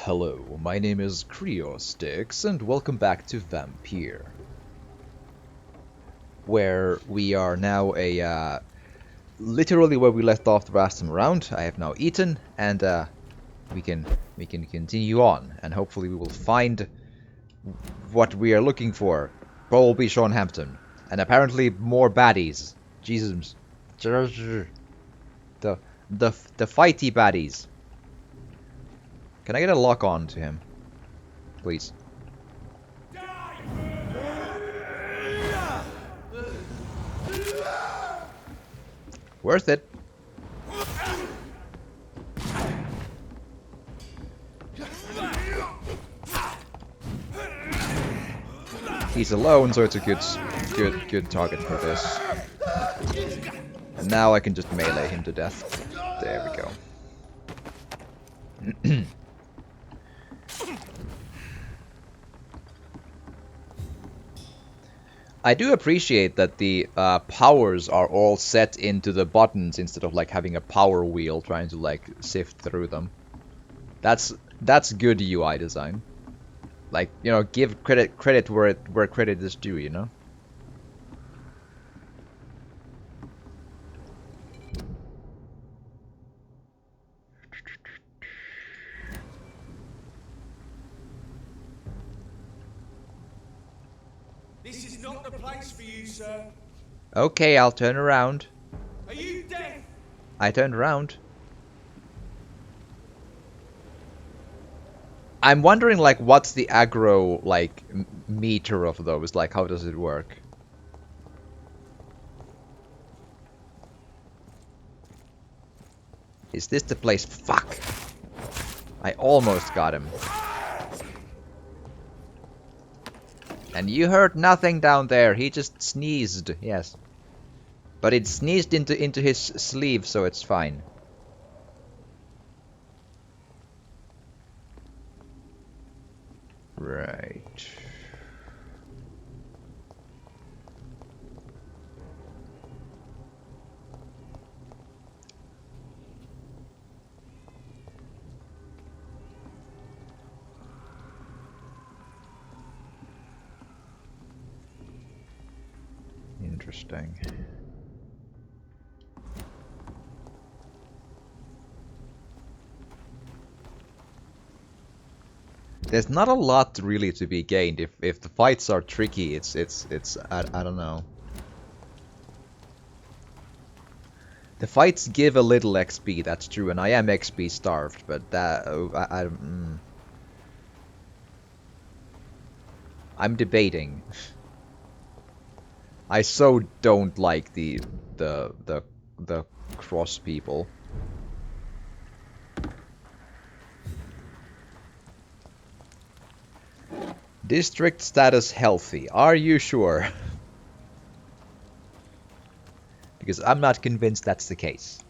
Hello, my name is Creostix, and welcome back to Vampyr, where we are now literally where we left off the last time around. I have now eaten, and we can continue on, and hopefully we will find what we are looking for. Probably Sean Hampton, and apparently more baddies. Jesus, the fighty baddies. Can I get a lock on to him, please? Worth it. He's alone, so it's a good target for this. And now I can just melee him to death. There we go. I do appreciate that the powers are all set into the buttons instead of like having a power wheel trying to like sift through them. That's good UI design. Like, you know, give credit where credit is due, you know? This is not the place for you, sir. Okay, I'll turn around. Are you deaf? I turned around. I'm wondering, like, what's the aggro, like, meter of those? Like, how does it work? Is this the place? Fuck! I almost got him. And you heard nothing down there. He just sneezed. Yes. But it sneezed into his sleeve, so it's fine. Right. Interesting. There's not a lot really to be gained. If the fights are tricky, it's I don't know. The fights give a little XP, that's true, and I am XP starved, but that I'm debating. I so don't like the cross people. District status healthy. Are you sure? Because I'm not convinced that's the case.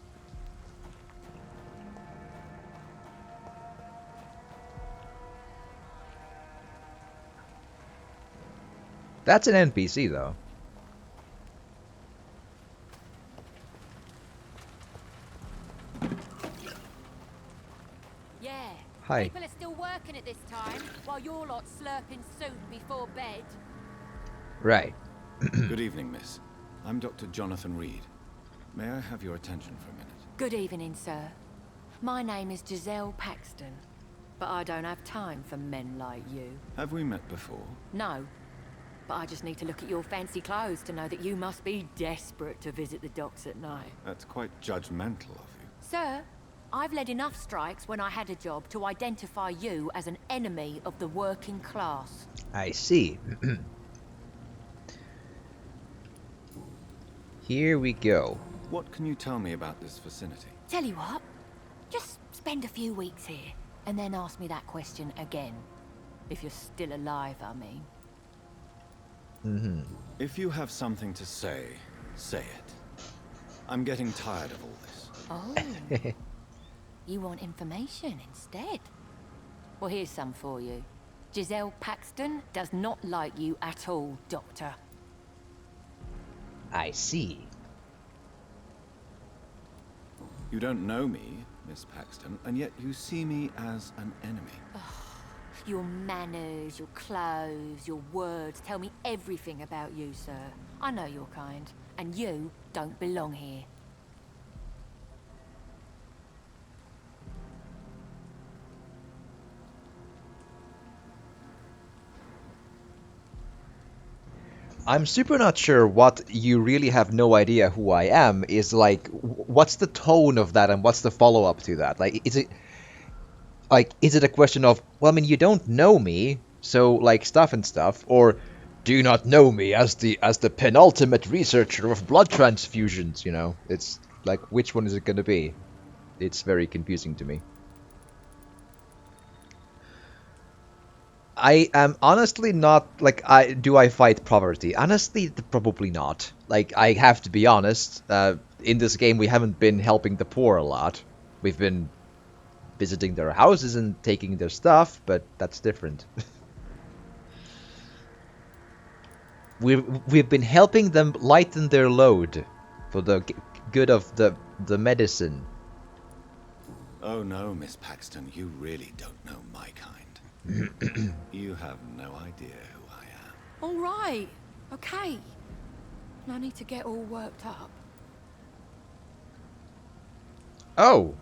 That's an NPC though. Yeah. Hi. People are still working at this time, while you're lot slurping soup before bed. Right. Good evening, miss. I'm Dr. Jonathan Reed. May I have your attention for a minute? Good evening, sir. My name is Giselle Paxton, but I don't have time for men like you. Have we met before? No, but I just need to look at your fancy clothes to know that you must be desperate to visit the docks at night. That's quite judgmental of you. Sir, I've led enough strikes when I had a job to identify you as an enemy of the working class. I see. Here we go. What can you tell me about this vicinity? Tell you what, just spend a few weeks here, and then ask me that question again. If you're still alive, I mean. If you have something to say, say it. I'm getting tired of all this. Oh. You want information instead? Well, here's some for you. Giselle Paxton does not like you at all, Doctor. I see. You don't know me, Miss Paxton, and yet you see me as an enemy. Your manners, your clothes, your words tell me everything about you, sir. I know your kind, and you don't belong here. I'm super not sure what you really have no idea who I am is like. What's the tone of that, and what's the follow up to that? Like, is it a question of, well, I mean, you don't know me, so like stuff and stuff, or do you not know me as the penultimate researcher of blood transfusions? You know, it's like, which one is it going to be? It's very confusing to me. I am honestly not like I fight poverty? Honestly, probably not. Like, I have to be honest. In this game, we haven't been helping the poor a lot. We've been visiting their houses and taking their stuff, but that's different. we've been helping them lighten their load for the good of the medicine. Oh no, Miss Paxton, you really don't know my kind. You have no idea who I am. All right, okay. No need to get all worked up. Oh.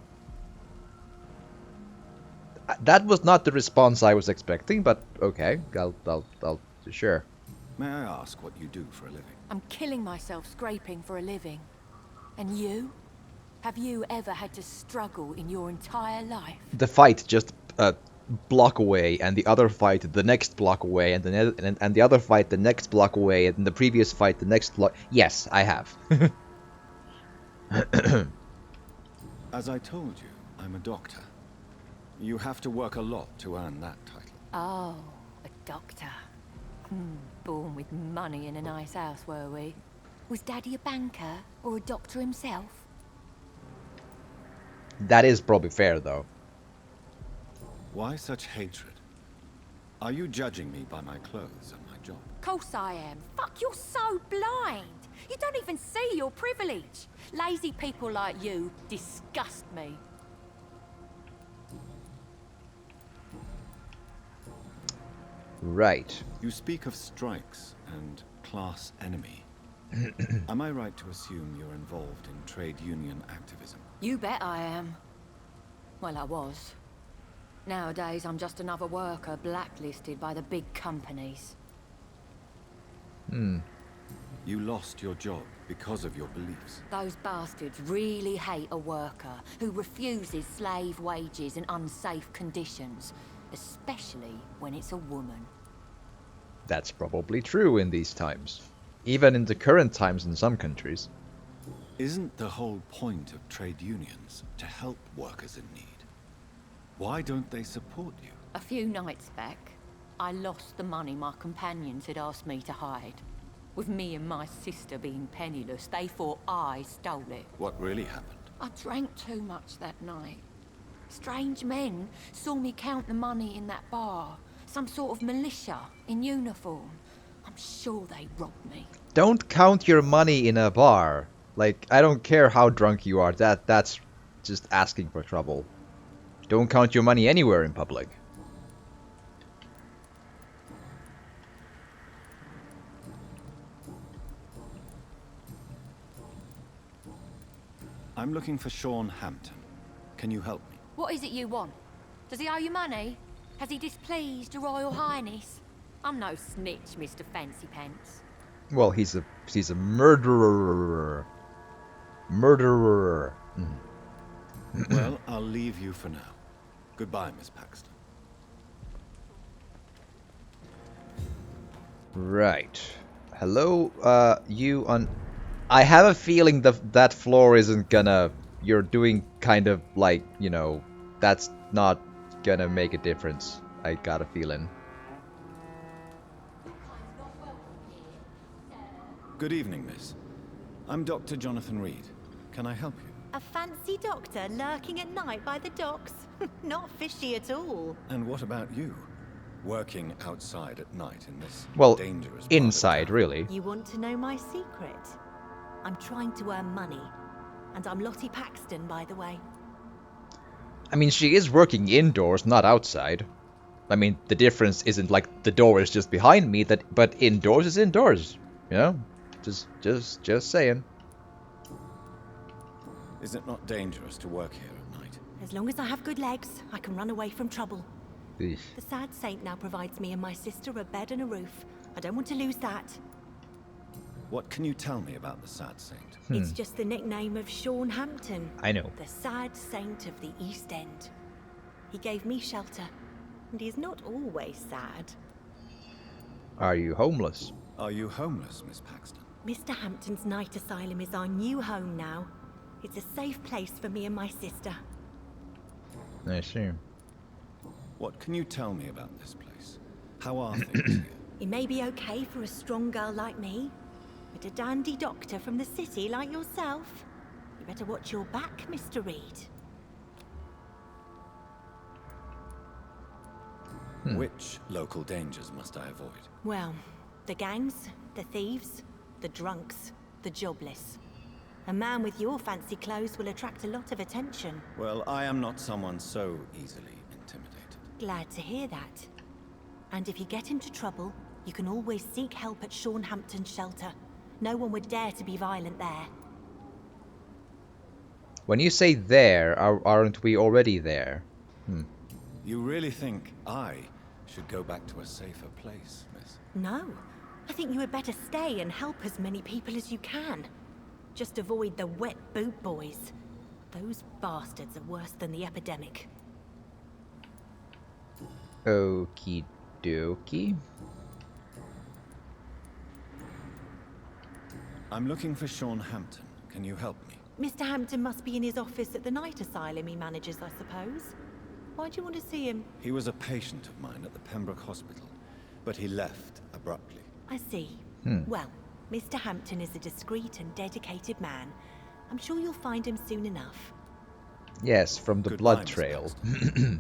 That was not the response I was expecting, but okay, I'll sure. May I ask what you do for a living? I'm killing myself scraping for a living. And you? Have you ever had to struggle in your entire life? The fight just block away, and the other fight the next block away, and the other fight the next block away, and the previous fight the next block. Yes, I have. As I told you, I'm a doctor. You have to work a lot to earn that title. Oh, a doctor. Born with money in a nice house, were we? Was Daddy a banker or a doctor himself? That is probably fair, though. Why such hatred? Are you judging me by my clothes and my job? Course I am. Fuck, you're so blind. You don't even see your privilege. Lazy people like you disgust me. Right. You speak of strikes and class enemy. Am I right to assume you're involved in trade union activism? You bet I am. Well, I was. Nowadays, I'm just another worker blacklisted by the big companies. You lost your job because of your beliefs. Those bastards really hate a worker who refuses slave wages and unsafe conditions, especially when it's a woman. That's probably true in these times. Even in the current times in some countries. Isn't the whole point of trade unions to help workers in need? Why don't they support you? A few nights back, I lost the money my companions had asked me to hide. With me and my sister being penniless, they thought I stole it. What really happened? I drank too much that night. Strange men saw me count the money in that bar. Some sort of militia in uniform. I'm sure they robbed me. Don't count your money in a bar. Like, I don't care how drunk you are. That's just asking for trouble. Don't count your money anywhere in public. I'm looking for Sean Hampton. Can you help me? What is it you want? Does he owe you money? Has he displeased your Royal Highness? I'm no snitch, Mr. Fancy Pants. Well, he's a murderer. Murderer. Well, I'll leave you for now. Goodbye, Miss Paxton. Right. Hello, you on... I have a feeling that floor isn't gonna... You're doing kind of like, you know, that's not gonna make a difference. I got a feeling. Good evening, miss. I'm Dr. Jonathan Reed. Can I help you? A fancy doctor lurking at night by the docks? Not fishy at all. And what about you? Working outside at night in this Well, dangerous part of inside, town? really. You want to know my secret? I'm trying to earn money. And I'm Lottie Paxton, by the way. I mean, she is working indoors, not outside. I mean, the difference isn't like the door is just behind me, but indoors is indoors. You know? Just saying. Is it not dangerous to work here at night? As long as I have good legs, I can run away from trouble. Eesh. The sad saint now provides me and my sister a bed and a roof. I don't want to lose that. What can you tell me about the sad saint? It's just the nickname of Sean Hampton. I know. The sad saint of the East End. He gave me shelter, and he's not always sad. Are you homeless? Are you homeless, Miss Paxton? Mr. Hampton's night asylum is our new home now. It's a safe place for me and my sister. I see. What can you tell me about this place? How are things here? It may be okay for a strong girl like me, but a dandy doctor from the city like yourself, you better watch your back, Mr. Reed. Which local dangers must I avoid? Well, the gangs, the thieves, the drunks, the jobless. A man with your fancy clothes will attract a lot of attention. Well, I am not someone so easily intimidated. Glad to hear that. And if you get into trouble, you can always seek help at Sean Hampton's shelter. No one would dare to be violent there. When you say there, aren't we already there? You really think I should go back to a safer place, miss? No. I think you had better stay and help as many people as you can. Just avoid the wet boot boys. Those bastards are worse than the epidemic. Okie dokie. I'm looking for Sean Hampton. Can you help me? Mr. Hampton must be in his office at the night asylum he manages, I suppose. Why do you want to see him? He was a patient of mine at the Pembroke Hospital, but he left abruptly. I see. Well, Mr. Hampton is a discreet and dedicated man. I'm sure you'll find him soon enough. Yes, from the Goodbye, blood Miss trail. Paxton.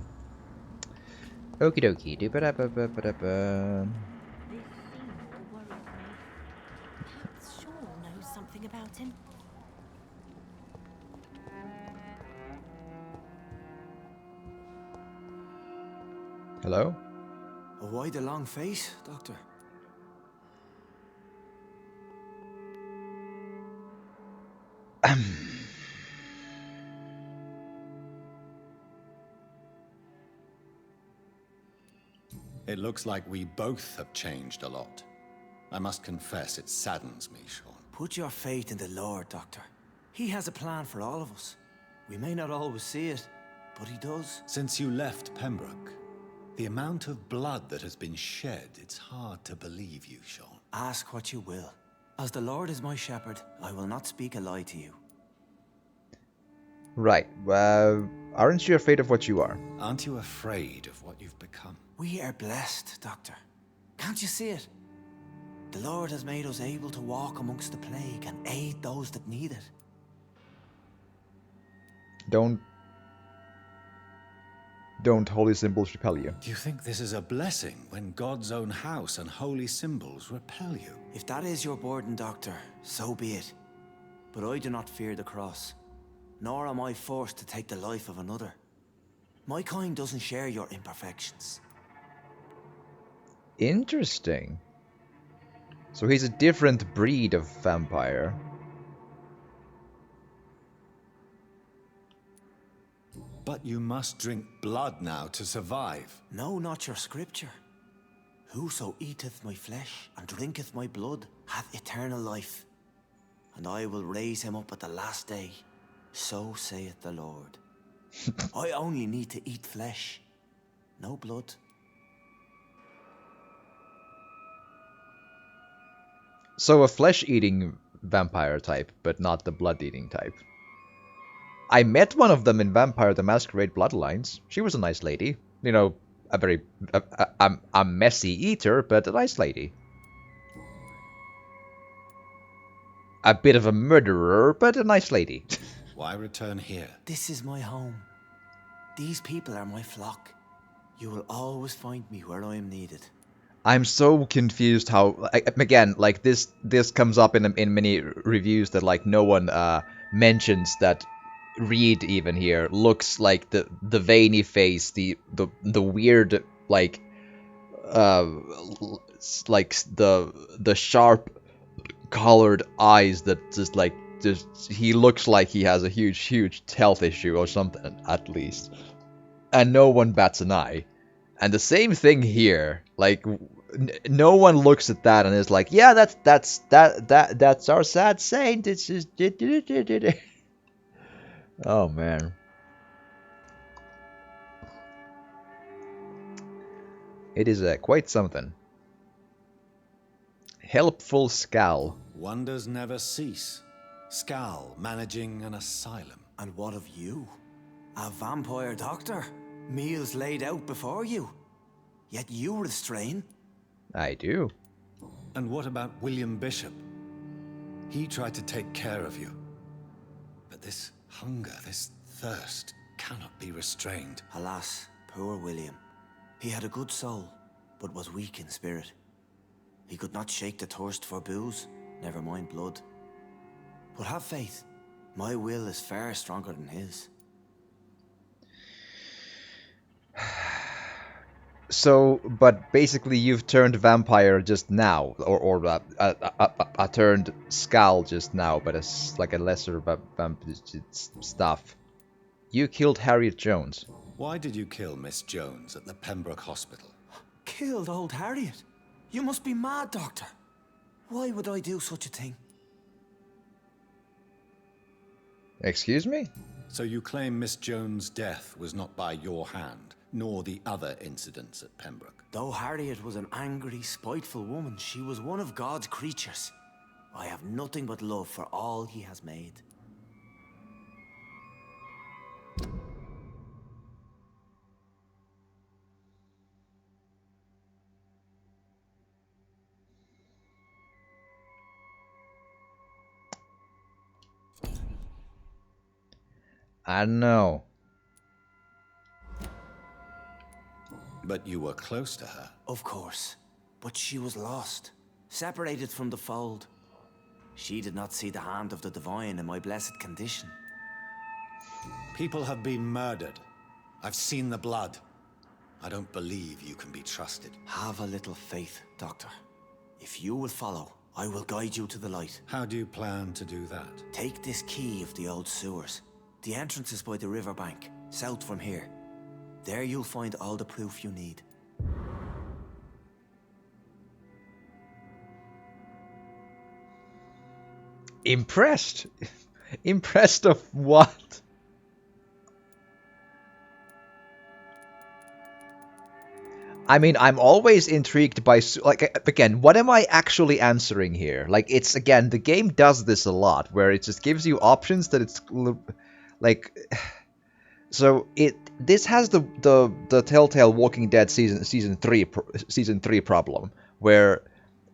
Okie dokie. Do-ba-da-ba-ba-ba-da-ba. This Seymour worries me. Perhaps Sean knows something about him. Hello? Why the long face, Doctor? It looks like we both have changed a lot. I must confess, it saddens me, Sean. Put your faith in the Lord, Doctor. He has a plan for all of us. We may not always see it, but he does. Since you left Pembroke, the amount of blood that has been shed, it's hard to believe you, Sean. Ask what you will. As the Lord is my shepherd, I will not speak a lie to you. Right. Aren't you afraid of what you are? Aren't you afraid of what you've become? We are blessed, Doctor. Can't you see it? The Lord has made us able to walk amongst the plague and aid those that need it. Don't holy symbols repel you? Do you think this is a blessing when God's own house and holy symbols repel you? If that is your burden, Doctor, so be it. But I do not fear the cross, nor am I forced to take the life of another. My kind doesn't share your imperfections. Interesting. So he's a different breed of vampire. But you must drink blood now to survive. Know not your scripture. Whoso eateth my flesh and drinketh my blood hath eternal life, and I will raise him up at the last day. So saith the Lord. I only need to eat flesh, no blood. So a flesh-eating vampire type, but not the blood-eating type. I met one of them in Vampire the Masquerade Bloodlines. She was a nice lady. You know, a messy eater, but a nice lady. A bit of a murderer, but a nice lady. Why return here? This is my home. These people are my flock. You will always find me where I am needed. I'm so confused how, again, like this comes up in many reviews that like no one mentions that Reed even here looks like the veiny face, the weird like like the sharp colored eyes that just he looks like he has a huge health issue or something at least, and no one bats an eye. And the same thing here, like no one looks at that and is like, yeah, that's our sad saint. It's just oh man. It is quite something. Helpful Scal. Wonders never cease. Scal managing an asylum. And what of you? A vampire doctor? Meals laid out before you. Yet you restrain? I do. And what about William Bishop? He tried to take care of you. But this hunger, this thirst, cannot be restrained. Alas, poor William. He had a good soul, but was weak in spirit. He could not shake the thirst for booze, never mind blood. But have faith. My will is far stronger than his. So, but basically you've turned vampire just now, or turned Scal just now, but as like a lesser stuff. You killed Harriet Jones. Why did you kill Miss Jones at the Pembroke Hospital? Killed old Harriet? You must be mad, Doctor. Why would I do such a thing? Excuse me? So you claim Miss Jones' death was not by your hand, nor the other incidents at Pembroke? Though Harriet was an angry, spiteful woman, she was one of God's creatures. I have nothing but love for all he has made. I don't know. But you were close to her. Of course. But she was lost, separated from the fold. She did not see the hand of the divine in my blessed condition. People have been murdered. I've seen the blood. I don't believe you can be trusted. Have a little faith, Doctor. If you will follow, I will guide you to the light. How do you plan to do that? Take this key of the old sewers. The entrance is by the riverbank, south from here. There you'll find all the proof you need. Impressed? Impressed of what? I mean, I'm always intrigued by, like, again, what am I actually answering here? Like, it's, again, the game does this a lot, where it just gives you options that it's, like, so this has the Telltale Walking Dead season 3 problem, where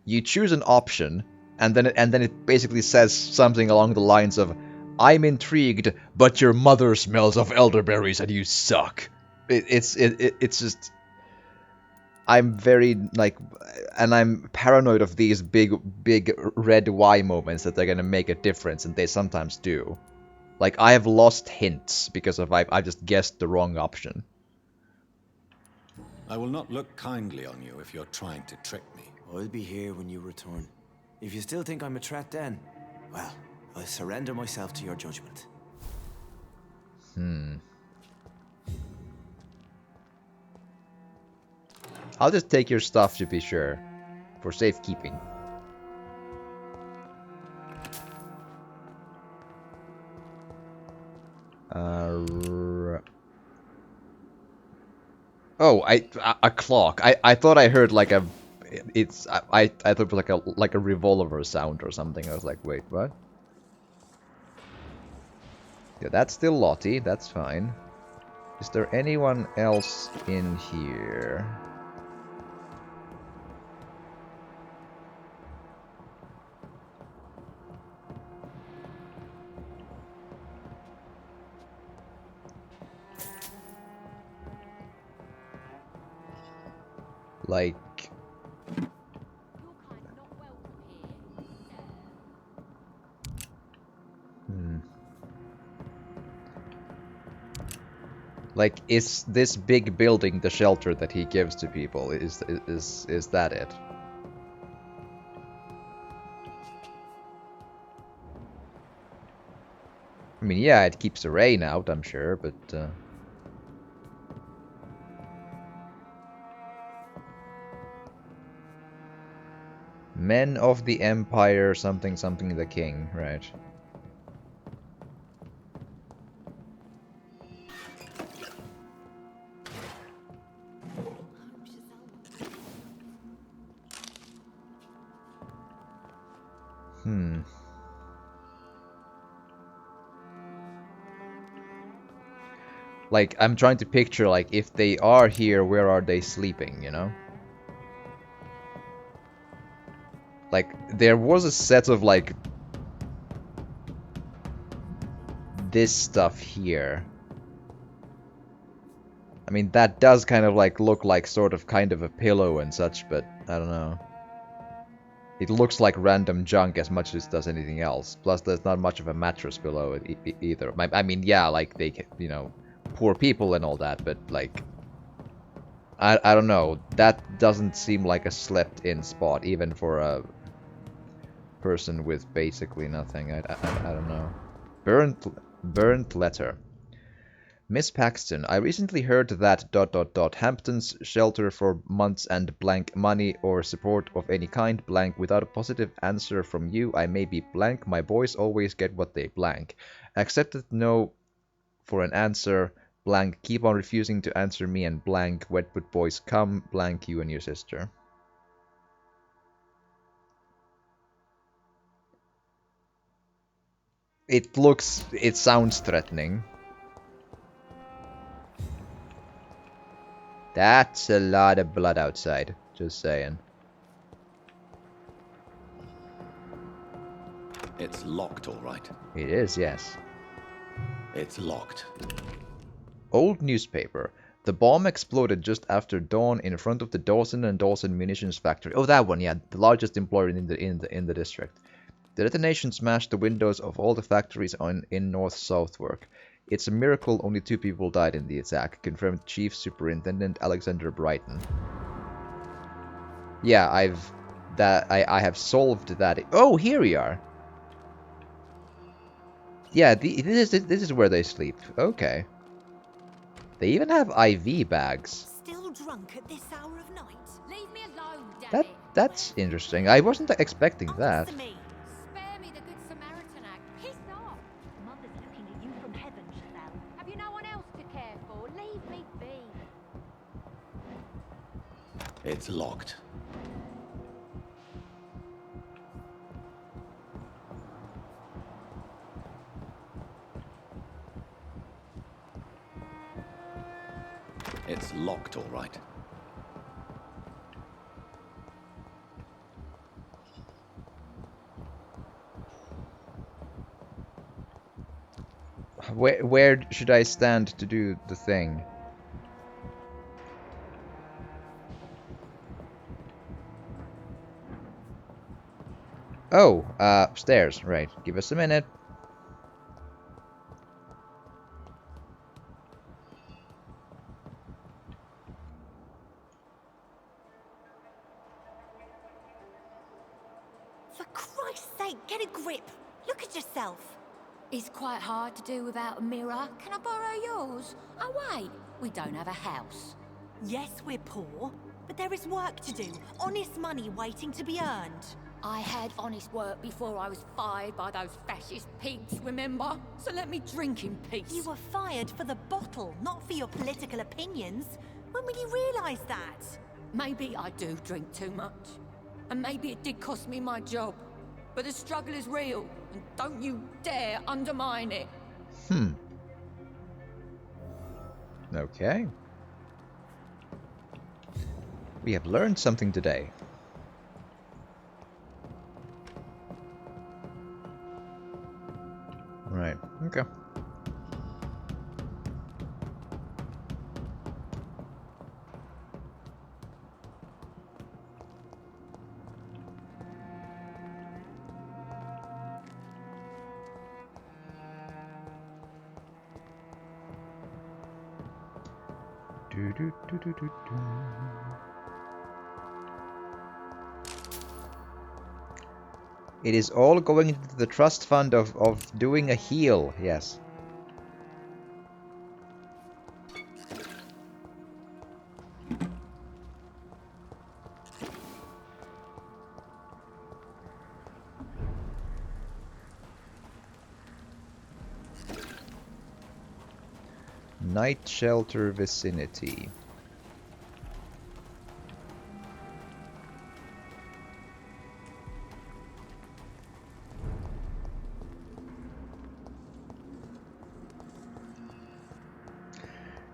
you choose an option, and then it basically says something along the lines of, I'm intrigued, but your mother smells of elderberries and you suck. It's just... I'm very, like, and I'm paranoid of these big red Y moments that they're gonna make a difference, and they sometimes do. Like, I have lost hints because of I just guessed the wrong option. I will not look kindly on you if you're trying to trick me. I'll be here when you return. If you still think I'm a threat then, well, I surrender myself to your judgment. I'll just take your stuff to be sure, for safekeeping. Oh, a clock. I thought I heard like a, I thought it was like a revolver sound or something. I was like, wait, what? Yeah, that's still Lottie. That's fine. Is there anyone else in here? Like... Like, is this big building the shelter that he gives to people? Is that it? I mean, yeah, it keeps the rain out, I'm sure, but... Men of the Empire, something something the king, right. Like, I'm trying to picture, like, if they are here, where are they sleeping, you know? Like, there was a set of, like, this stuff here. I mean, that does kind of, like, look like sort of kind of a pillow and such, but I don't know. It looks like random junk as much as it does anything else. Plus, there's not much of a mattress below it either. I mean, yeah, like, they, you know, poor people and all that, but, like... I don't know. That doesn't seem like a slept-in spot, even for a person with basically nothing. I don't know. Burnt letter. Miss Paxton, I recently heard that ... Hampton's shelter for months and blank money or support of any kind blank without a positive answer from you. I may be blank. My boys always get what they blank. Accepted no for an answer blank. Keep on refusing to answer me and blank. Wetwood boys come blank you and your sister. It sounds threatening. That's a lot of blood outside, just saying. It's locked, all right. It is, yes. It's locked. Old newspaper. The bomb exploded just after dawn in front of the Dawson and Dawson munitions factory. Oh, that one, yeah, the largest employer in the district. The detonation smashed the windows of all the factories in North Southwark. It's a miracle only 2 people died in the attack, confirmed Chief Superintendent Alexander Brighton. Yeah, I have solved that. Oh, here we are. Yeah, this is where they sleep. Okay. They even have IV bags. Still drunk at this hour of night? Leave me alone, damn it. That's interesting. I wasn't expecting that. Answer me. Spare me the Good Samaritan Act. Piss off. Mother's looking at you from heaven, Giselle. Have you no one else to care for? Leave me be. It's locked. It's locked, all right. Where should I stand to do the thing? Oh, stairs, right. Give us a minute. For Christ's sake, get a grip. Look at yourself. It's quite hard to do without a mirror. Can I borrow yours? Oh, wait. We don't have a house. Yes, we're poor, but there is work to do. Honest money waiting to be earned. I had honest work before I was fired by those fascist pigs, remember? So let me drink in peace. You were fired for the bottle, not for your political opinions. When will you realise that? Maybe I do drink too much. And maybe it did cost me my job. But the struggle is real, and don't you dare undermine it. Okay. We have learned something today. Right, okay. It is all going into the trust fund of doing a heal, yes. Night shelter vicinity.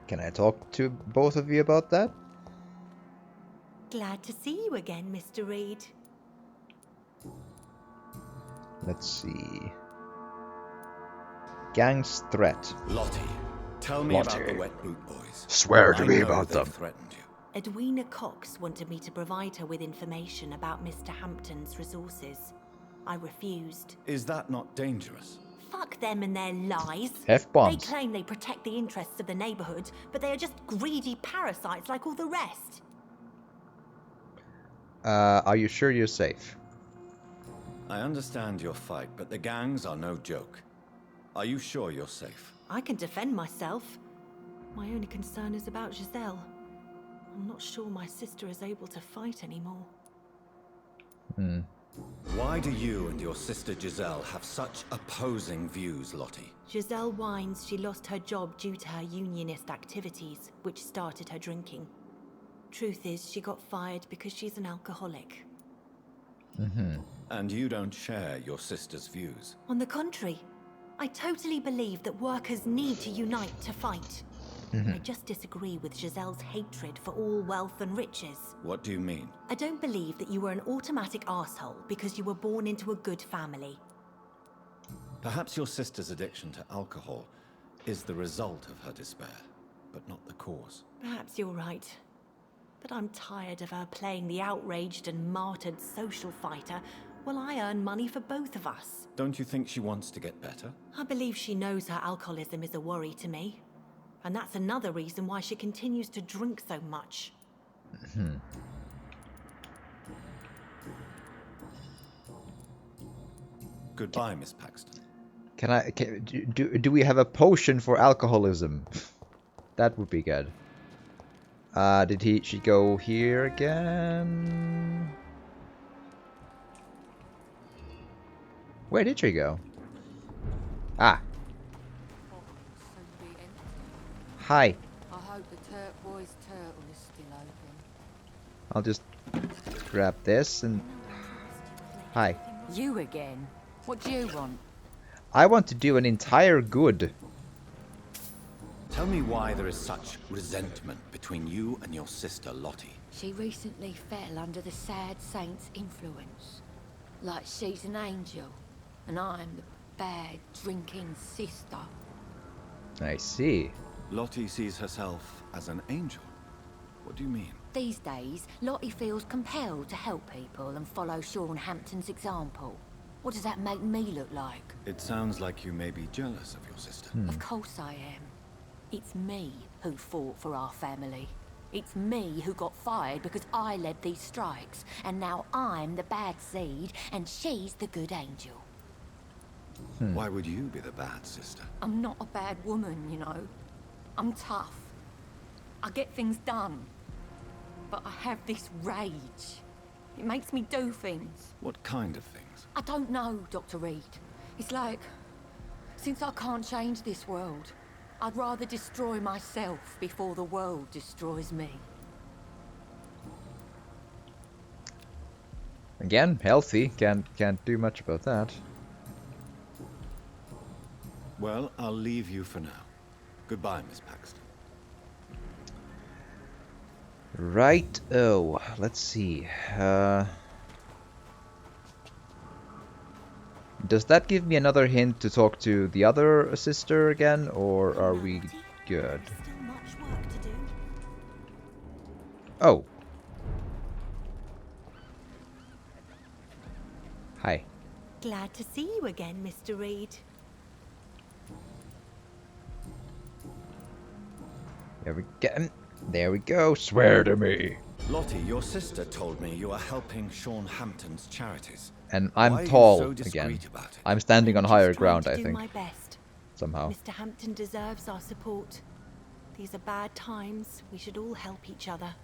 Can I talk to both of you about that? Glad to see you again, Mr. Reed. Let's see. Gang's threat. Lottie, tell me about the Wet Boot Boys. Swear to I me know about they've them. threatened you. Edwina Cox wanted me to provide her with information about Mr. Hampton's resources. I refused. Is that not dangerous? Fuck them and their lies. F-bombs. They claim they protect the interests of the neighborhood, but they are just greedy parasites like all the rest. Are you sure you're safe? I understand your fight, but the gangs are no joke. Are you sure you're safe? I can defend myself. My only concern is about Giselle. I'm not sure my sister is able to fight anymore. Why do you and your sister Giselle have such opposing views, Lottie? Giselle whines she lost her job due to her unionist activities, which started her drinking. Truth is, she got fired because she's an alcoholic. And you don't share your sister's views? On the contrary, I totally believe that workers need to unite to fight. I just disagree with Giselle's hatred for all wealth and riches. What do you mean? I don't believe that you were an automatic asshole because you were born into a good family. Perhaps your sister's addiction to alcohol is the result of her despair, but not the cause. Perhaps you're right. But I'm tired of her playing the outraged and martyred social fighter while I earn money for both of us. Don't you think she wants to get better? I believe she knows her alcoholism is a worry to me. And that's another reason why she continues to drink so much. Goodbye, Miss Paxton. Do we have a potion for alcoholism? That would be good. Did she go here again? Where did she go? Ah. Hi. I hope the turquoise turtle is still open. I'll just grab this and... Hi. You again? What do you want? I want to do an entire good. Tell me why there is such resentment between you and your sister Lottie. She recently fell under the sad saint's influence. Like she's an angel, and I'm the bad drinking sister. I see. Lottie sees herself as an angel. What do you mean? These days, Lottie feels compelled to help people and follow Sean Hampton's example. What does that make me look like? It sounds like you may be jealous of your sister. Of course I am. It's me who fought for our family. It's me who got fired because I led these strikes. And now I'm the bad seed and she's the good angel. Why would you be the bad sister? I'm not a bad woman, you know. I'm tough. I get things done. But I have this rage. It makes me do things. What kind of things? I don't know, Dr. Reed. It's like, since I can't change this world, I'd rather destroy myself before the world destroys me. Again, healthy. Can't do much about that. Well, I'll leave you for now. Goodbye, Miss Paxton. Right. Oh, let's see. Does that give me another hint to talk to the other sister again, or are we good? There's still much work to do. Oh. Hi. Glad to see you again, Mr. Reed. There we go. There we go. Swear to me. Lottie, your sister told me you are helping Sean Hampton's charities. And I'm Why are you tall so again. discreet about it? I'm standing on I'm higher just trying ground, to I do think. my best. Somehow. Mr. Hampton deserves our support. These are bad times. We should all help each other.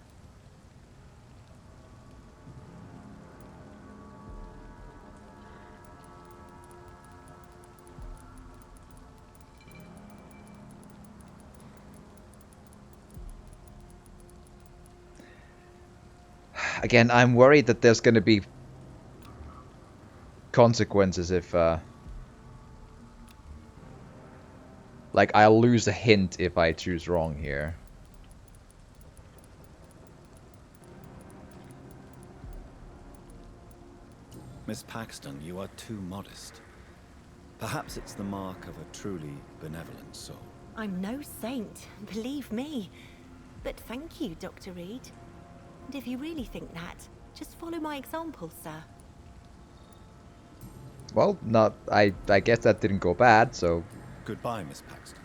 Again, I'm worried that there's gonna be consequences if, like, I'll lose a hint if I choose wrong here. Miss Paxton, you are too modest. Perhaps it's the mark of a truly benevolent soul. I'm no saint, believe me. But thank you, Dr. Reed. And if you really think that, just follow my example, sir. Well, not. I guess that didn't go bad. So Goodbye, Miss Paxton.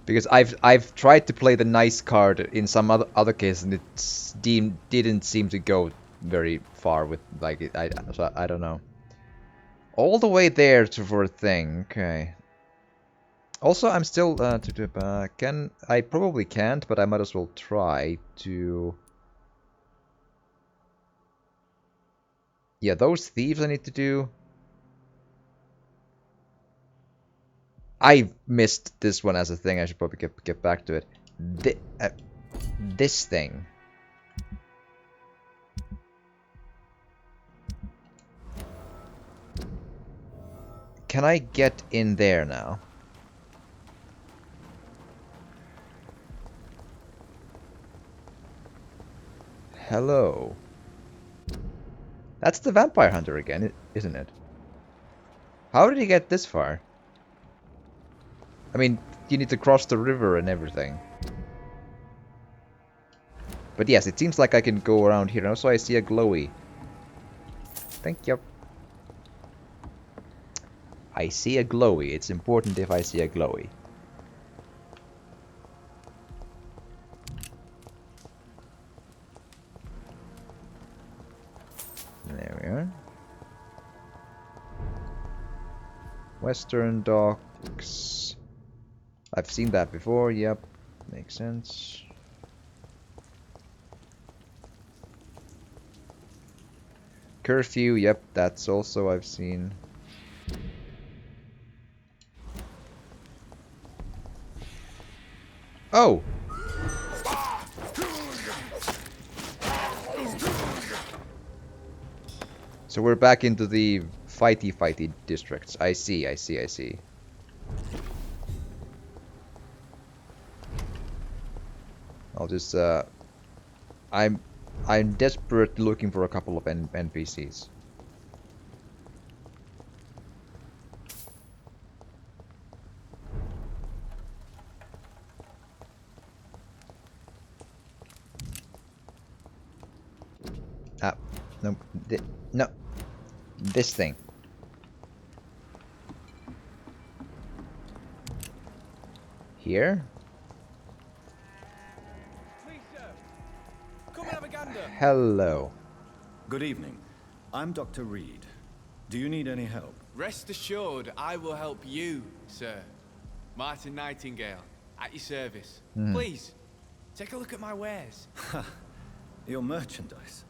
because I've tried to play the nice card in some other cases, and didn't seem to go very far with like it. So I don't know. All the way there for a thing. Okay. Also, I'm still I probably can't, but I might as well try to. Yeah, those thieves I need to do. I missed this one as a thing. I should probably get back to it. This thing. Can I get in there now? Hello. That's the vampire hunter again, isn't it? How did he get this far? I mean, you need to cross the river and everything. But yes, it seems like I can go around here. Also, I see a glowy. Thank you. I see a glowy. It's important if I see a glowy. There we are. Western Docks. I've seen that before, yep. Makes sense. Curfew, yep, that's also I've seen. Oh! So we're back into the fighty districts. I see. I'll just I'm desperate looking for a couple of NPCs. No, no, this thing. Here? Please, sir. Come and have a gander. Hello. Good evening. I'm Dr. Reed. Do you need any help? Rest assured, I will help you, sir. Martin Nightingale, at your service. Please, take a look at my wares. Your merchandise.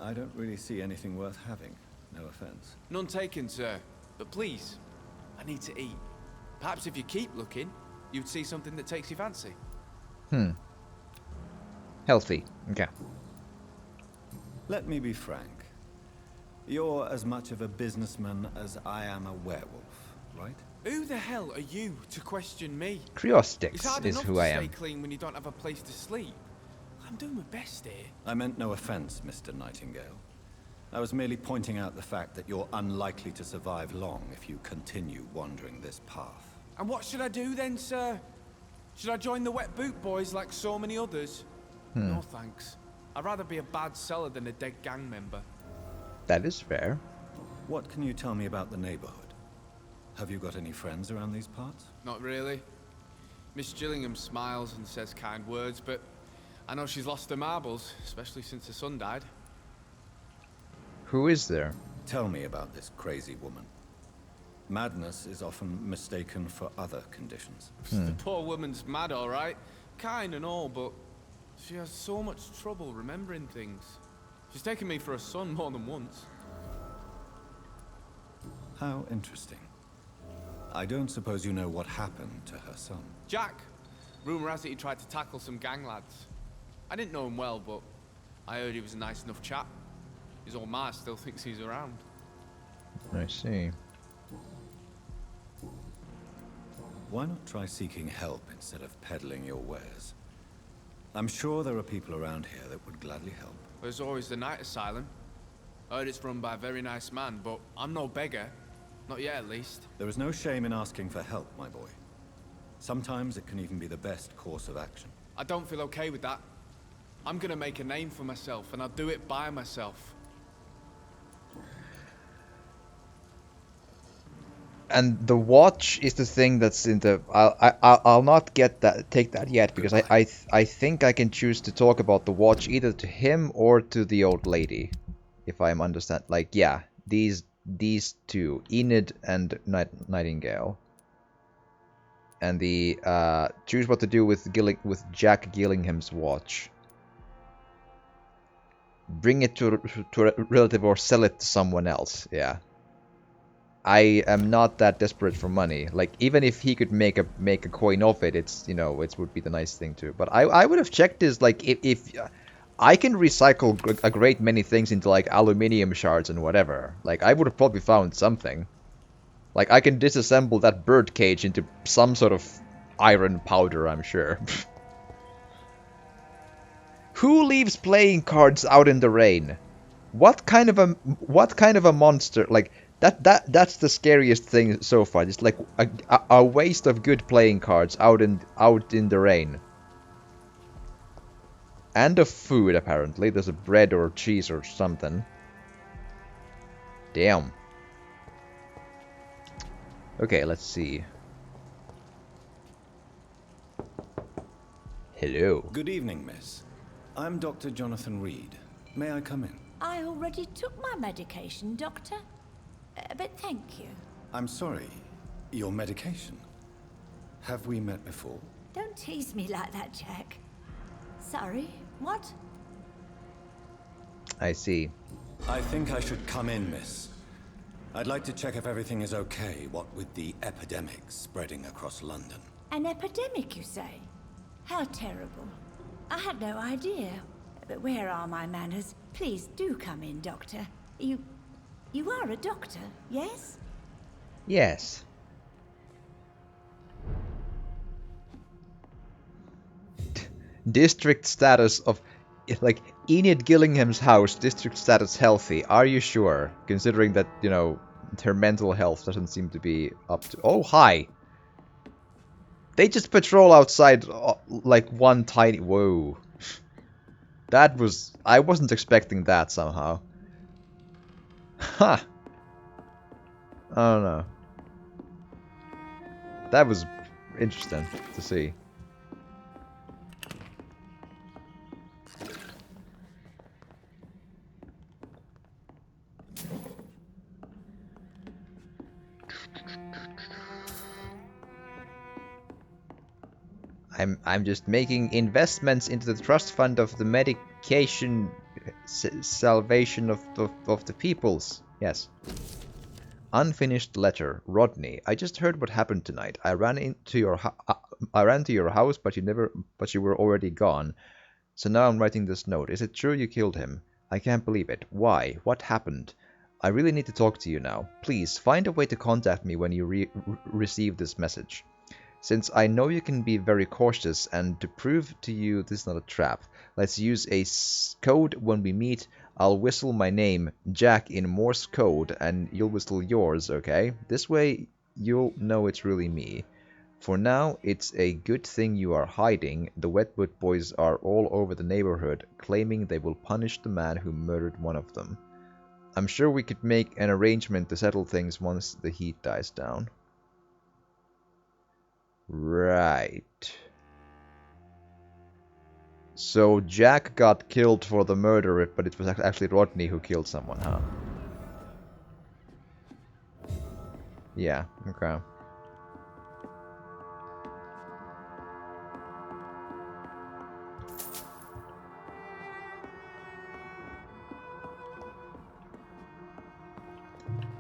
I don't really see anything worth having. No offense. None taken, sir. But please, I need to eat. Perhaps if you keep looking, you'd see something that takes your fancy. Healthy. Okay. Let me be frank. You're as much of a businessman as I am a werewolf, right? Who the hell are you to question me? It's Criostix hard is enough who to I stay am. clean when you don't have a place to sleep. I'm doing my best here. I meant no offense, Mr. Nightingale. I was merely pointing out the fact that you're unlikely to survive long if you continue wandering this path. And what should I do then, sir? Should I join the Wet Boot Boys like so many others? No thanks. I'd rather be a bad seller than a dead gang member. That is fair. What can you tell me about the neighborhood? Have you got any friends around these parts? Not really. Miss Gillingham smiles and says kind words, but I know she's lost her marbles, especially since her son died. Who is there? Tell me about this crazy woman. Madness is often mistaken for other conditions. The poor woman's mad, all right. Kind and all, but she has so much trouble remembering things. She's taken me for a son more than once. How interesting. I don't suppose you know what happened to her son. Jack. Rumor has it he tried to tackle some gang lads. I didn't know him well, but I heard he was a nice enough chap. His old ma still thinks he's around. I see. Why not try seeking help instead of peddling your wares? I'm sure there are people around here that would gladly help. There's always the night asylum. I heard it's run by a very nice man, but I'm no beggar. Not yet, at least. There is no shame in asking for help, my boy. Sometimes it can even be the best course of action. I don't feel okay with that. I'm gonna make a name for myself, and I'll do it by myself. And the watch is the thing that's in the. I'll not take that yet because I think I can choose to talk about the watch either to him or to the old lady, if I'm understand. Like yeah, these two, Enid and Nightingale. And the choose what to do with Jack Gillingham's watch. Bring it to a relative or sell it to someone else. Yeah. I am not that desperate for money. Like even if he could make a coin of it, it's it would be the nice thing too. But I would have checked this like if I can recycle a great many things into like aluminium shards and whatever. Like I would have probably found something. Like I can disassemble that bird cage into some sort of iron powder, I'm sure. Who leaves playing cards out in the rain? What kind of a monster like that's the scariest thing so far. It's like a waste of good playing cards out in the rain. And of food apparently. There's a bread or cheese or something. Damn. Okay, let's see. Hello. Good evening, miss. I'm Dr. Jonathan Reed. May I come in? I already took my medication, Doctor. But thank you. I'm sorry. Your medication? Have we met before? Don't tease me like that, Jack. Sorry, what? I see. I think I should come in, miss. I'd like to check if everything is okay, what with the epidemic spreading across London. An epidemic, you say? How terrible. I had no idea. But where are my manners? Please do come in, Doctor. You are a doctor, yes? Yes. District status of like Enid Gillingham's house, district status healthy. Are you sure? Considering that, her mental health doesn't seem to be up to... Oh, hi! They just patrol outside like one tiny... Whoa. That was... I wasn't expecting that somehow. Huh. I don't know. That was interesting to see. I'm just making investments into the trust fund of the medication salvation of the peoples. Yes. Unfinished letter. Rodney, I just heard what happened tonight. I ran to your house, but you were already gone. So now I'm writing this note. Is it true you killed him? I can't believe it. Why? What happened? I really need to talk to you now. Please, find a way to contact me when you receive this message. Since I know you can be very cautious, and to prove to you this is not a trap, let's use a code when we meet. I'll whistle my name, Jack, in Morse code, and you'll whistle yours, okay? This way, you'll know it's really me. For now, it's a good thing you are hiding. The Wetwood boys are all over the neighborhood, claiming they will punish the man who murdered one of them. I'm sure we could make an arrangement to settle things once the heat dies down. Right. So Jack got killed for the murder, but it was actually Rodney who killed someone, huh? Yeah, okay.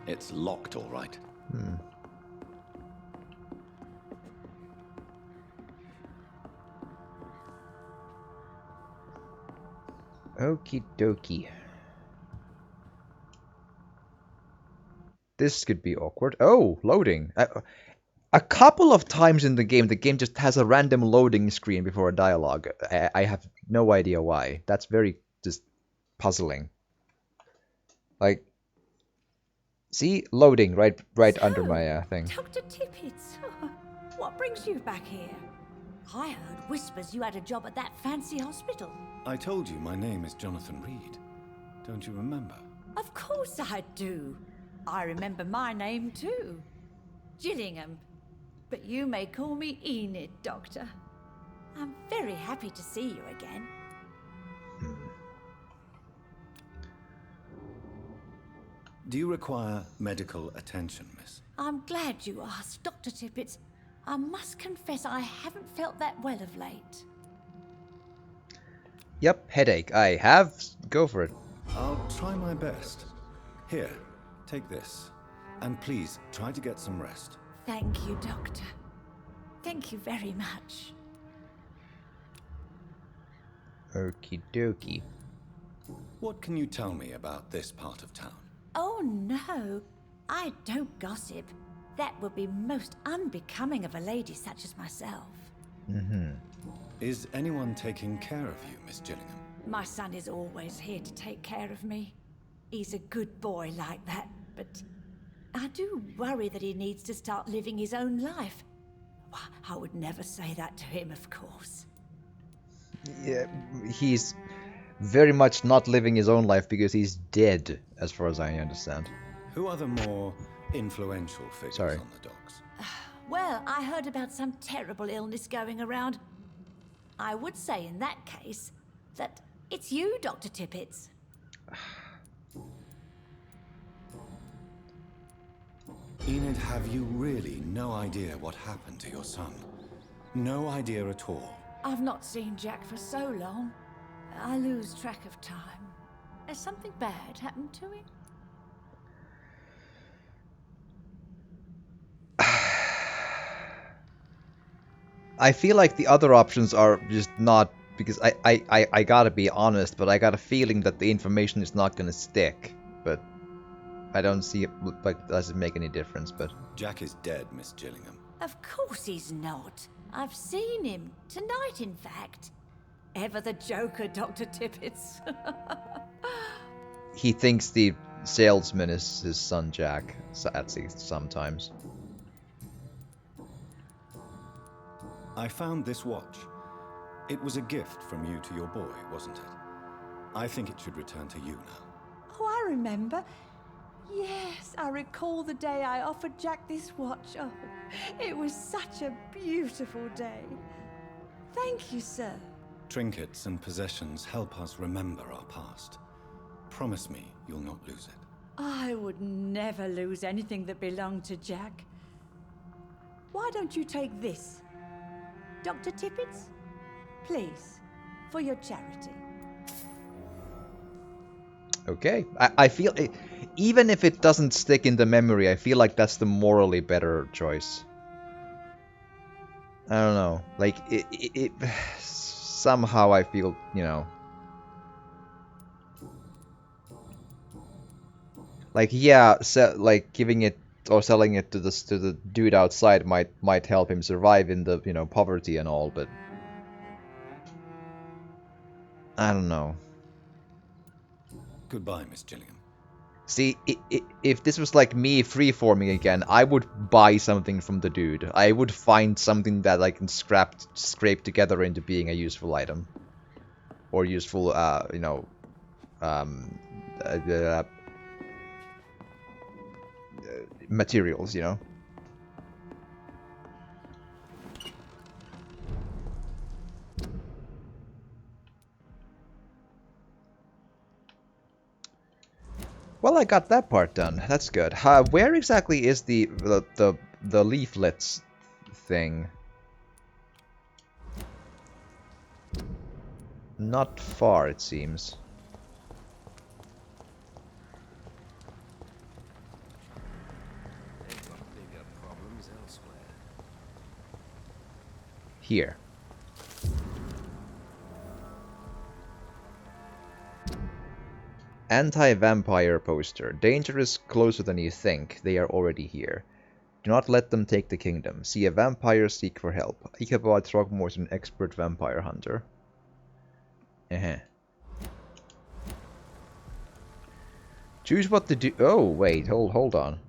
It's locked, all right. Okie dokie. This could be awkward. Oh, loading. A couple of times in the game just has a random loading screen before a dialogue. I have no idea why. That's very just puzzling. Like, see, loading right under my thing. Dr. Tippets, what brings you back here? I heard whispers you had a job at that fancy hospital. I told you my name is Jonathan Reed. Don't you remember? Of course I do. I remember my name too. Gillingham. But you may call me Enid, Doctor. I'm very happy to see you again. Do you require medical attention, miss? I'm glad you asked, Dr. Tippets. I must confess I haven't felt that well of late. Yep, headache. I have. Go for it. I'll try my best. Here, take this. And please, try to get some rest. Thank you, Doctor. Thank you very much. Okie dokie. What can you tell me about this part of town? Oh, no. I don't gossip. That would be most unbecoming of a lady such as myself. Is anyone taking care of you, Miss Gillingham? My son is always here to take care of me. He's a good boy like that, but I do worry that he needs to start living his own life. Why, I would never say that to him, of course. Yeah, he's very much not living his own life because he's dead, as far as I understand. Who are the more influential figures on the docks? Well, I heard about some terrible illness going around. I would say in that case that it's you, Dr. Tippets. Enid, have you really no idea what happened to your son? No idea at all? I've not seen Jack for so long. I lose track of time. Has something bad happened to him? I feel like the other options are just not, because I gotta be honest, but I got a feeling that the information is not gonna stick. But I don't see it, like, does it make any difference, but... Jack is dead, Miss Gillingham. Of course he's not. I've seen him. Tonight, in fact. Ever the joker, Dr. Tippets. He thinks the salesman is his son Jack, at least sometimes. I found this watch. It was a gift from you to your boy, wasn't it? I think it should return to you now. Oh, I remember. Yes, I recall the day I offered Jack this watch. Oh, it was such a beautiful day. Thank you, sir. Trinkets and possessions help us remember our past. Promise me you'll not lose it. I would never lose anything that belonged to Jack. Why don't you take this? Dr. Tippets? Please, for your charity. Okay, I feel it, even if it doesn't stick in the memory, I feel like that's the morally better choice. I don't know, like it somehow I feel, you know, like, yeah, like giving it or selling it to the dude outside might help him survive in the, you know, poverty and all, but I don't know. Goodbye, Miss Gillingham. See, if this was like me freeforming again, I would buy something from the dude. I would find something that I can scrape together into being a useful item. Or useful, you know, materials, you know? Well, I got that part done. That's good. Where exactly is the leaflets thing? Not far, it seems. Here. Anti-vampire poster. Danger is closer than you think. They are already here. Do not let them take the kingdom. See a vampire, seek for help. Ichabod Throgmorton, expert vampire hunter. Choose what to do. Oh, wait, hold on.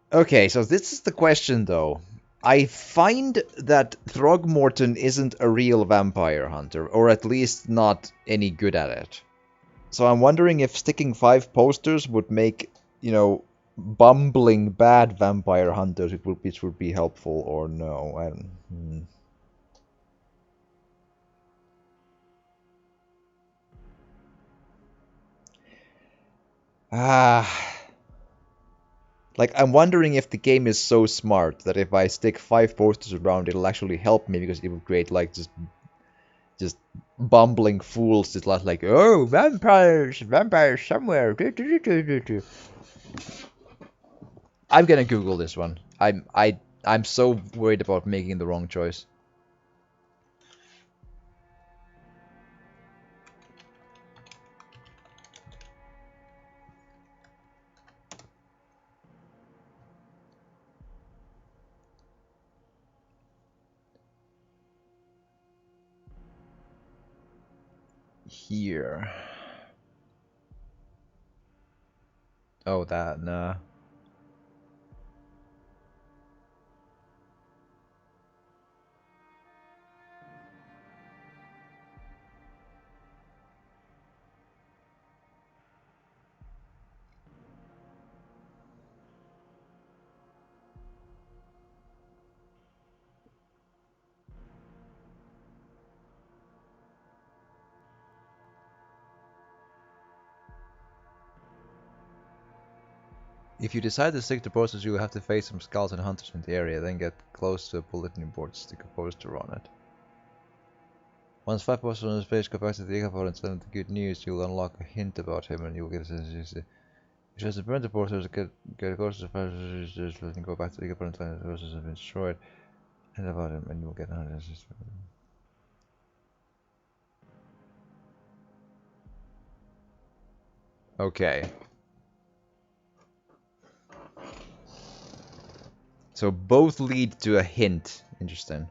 Okay, so this is the question, though. I find that Throgmorton isn't a real vampire hunter, or at least not any good at it. So I'm wondering if sticking 5 posters would make, you know, bumbling bad vampire hunters, which would be helpful, or no. I don't. Like, I'm wondering if the game is so smart that if I stick 5 posters around, it'll actually help me, because it will create, like, just bumbling fools just like, oh, vampires somewhere. I'm gonna Google this one. I'm so worried about making the wrong choice. Here. Oh, that, nah. If you decide to stick to posters, you will have to face some scouts and hunters in the area, then get close to a bulletin board, stick a poster on it. Once 5 posters on his page go back to the Ichabod and send the good news, you'll unlock a hint about him and you'll get a sense. You tries to burn the posters, get close to the posters, and go back to the Ichabod and find the posters have been destroyed. And about him, and you'll get a hint. Okay. So both lead to a hint. Interesting.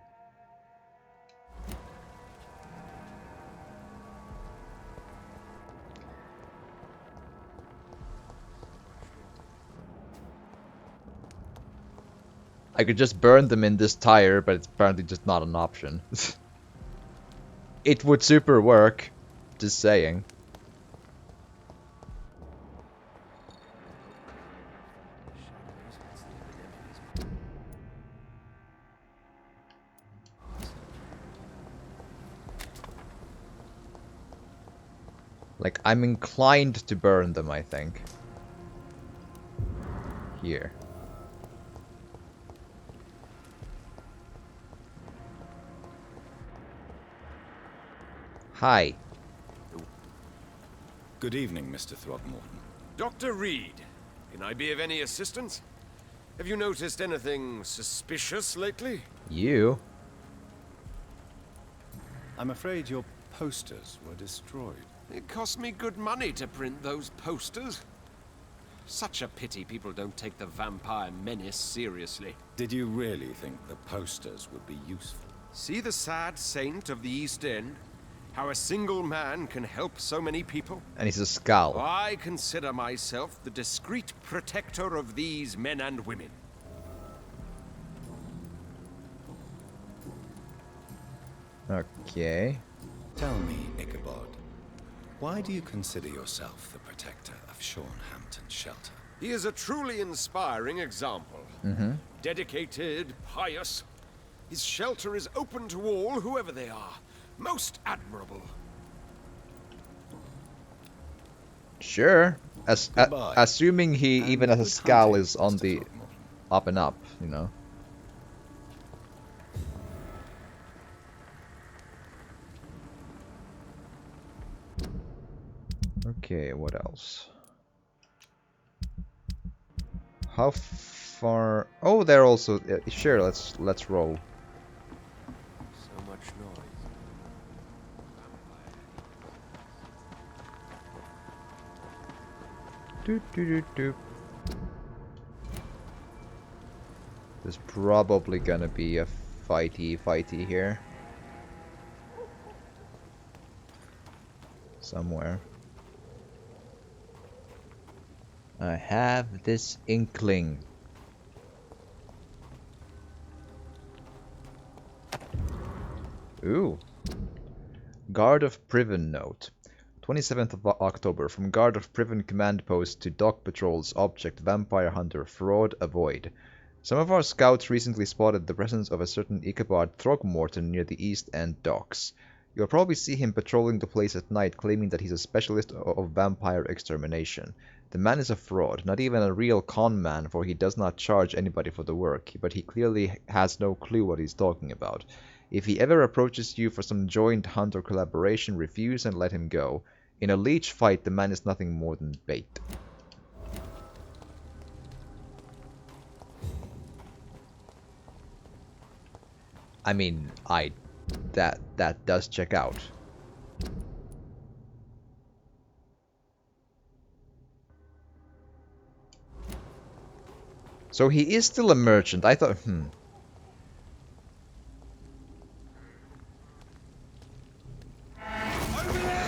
I could just burn them in this tire, but it's apparently just not an option. It would super work. Just saying. Like, I'm inclined to burn them, I think. Here. Hi. Good evening, Mr. Throgmorton. Dr. Reed, can I be of any assistance? Have you noticed anything suspicious lately? You? I'm afraid your posters were destroyed. It cost me good money to print those posters. Such a pity people don't take the vampire menace seriously. Did you really think the posters would be useful? See the sad saint of the East End? How a single man can help so many people? And he's a skull. I consider myself the discreet protector of these men and women. Okay. Tell me, Ichabod, Why do you consider yourself the protector of Sean Hampton's shelter? He is a truly inspiring example. Dedicated, pious. His shelter is open to all, whoever they are. Most admirable. Sure. Goodbye. Assuming he And even has a good skull hunting, is on Mr. the Throckmorton. up and up, you know. Okay, what else? How far? Oh, they're also sure. Let's roll. So much noise. Doot, doot, doot, doot. There's probably gonna be a fighty here. Somewhere. I have this inkling. Ooh. Guard of Priven note. 27th of October. From Guard of Priven command post to dock patrols. Object Vampire Hunter. Fraud avoid. Some of our scouts recently spotted the presence of a certain Ichabod Throckmorton near the East End docks. You'll probably see him patrolling the place at night, claiming that he's a specialist of vampire extermination. The man is a fraud, not even a real con man, for he does not charge anybody for the work, but he clearly has no clue what he's talking about. If he ever approaches you for some joint hunt or collaboration, refuse and let him go. In a leech fight, the man is nothing more than bait. I mean, that does check out. So he is still a merchant. I thought,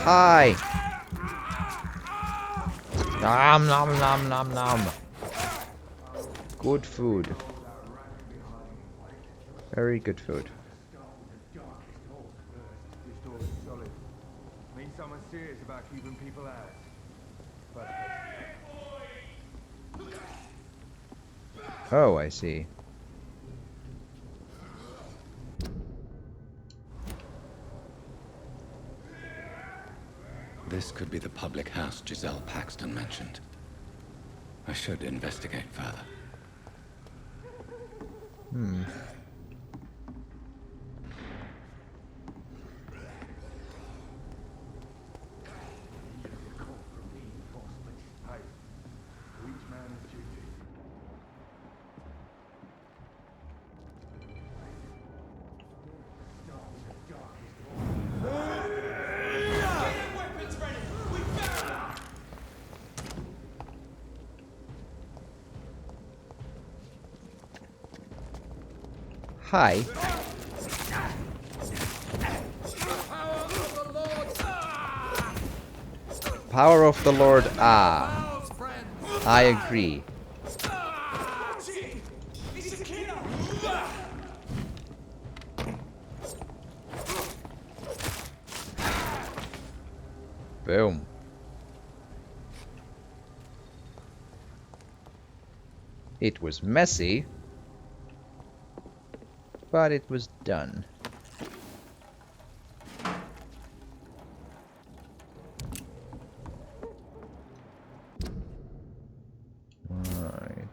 Hi. Nom nom nom nom nom. Good food. Very good food. Means someone serious about keeping people out. Oh, I see. This could be the public house Giselle Paxton mentioned. I should investigate further. Hi. Power of the Lord, ah. I agree. Boom. It was messy, but it was done. Alright.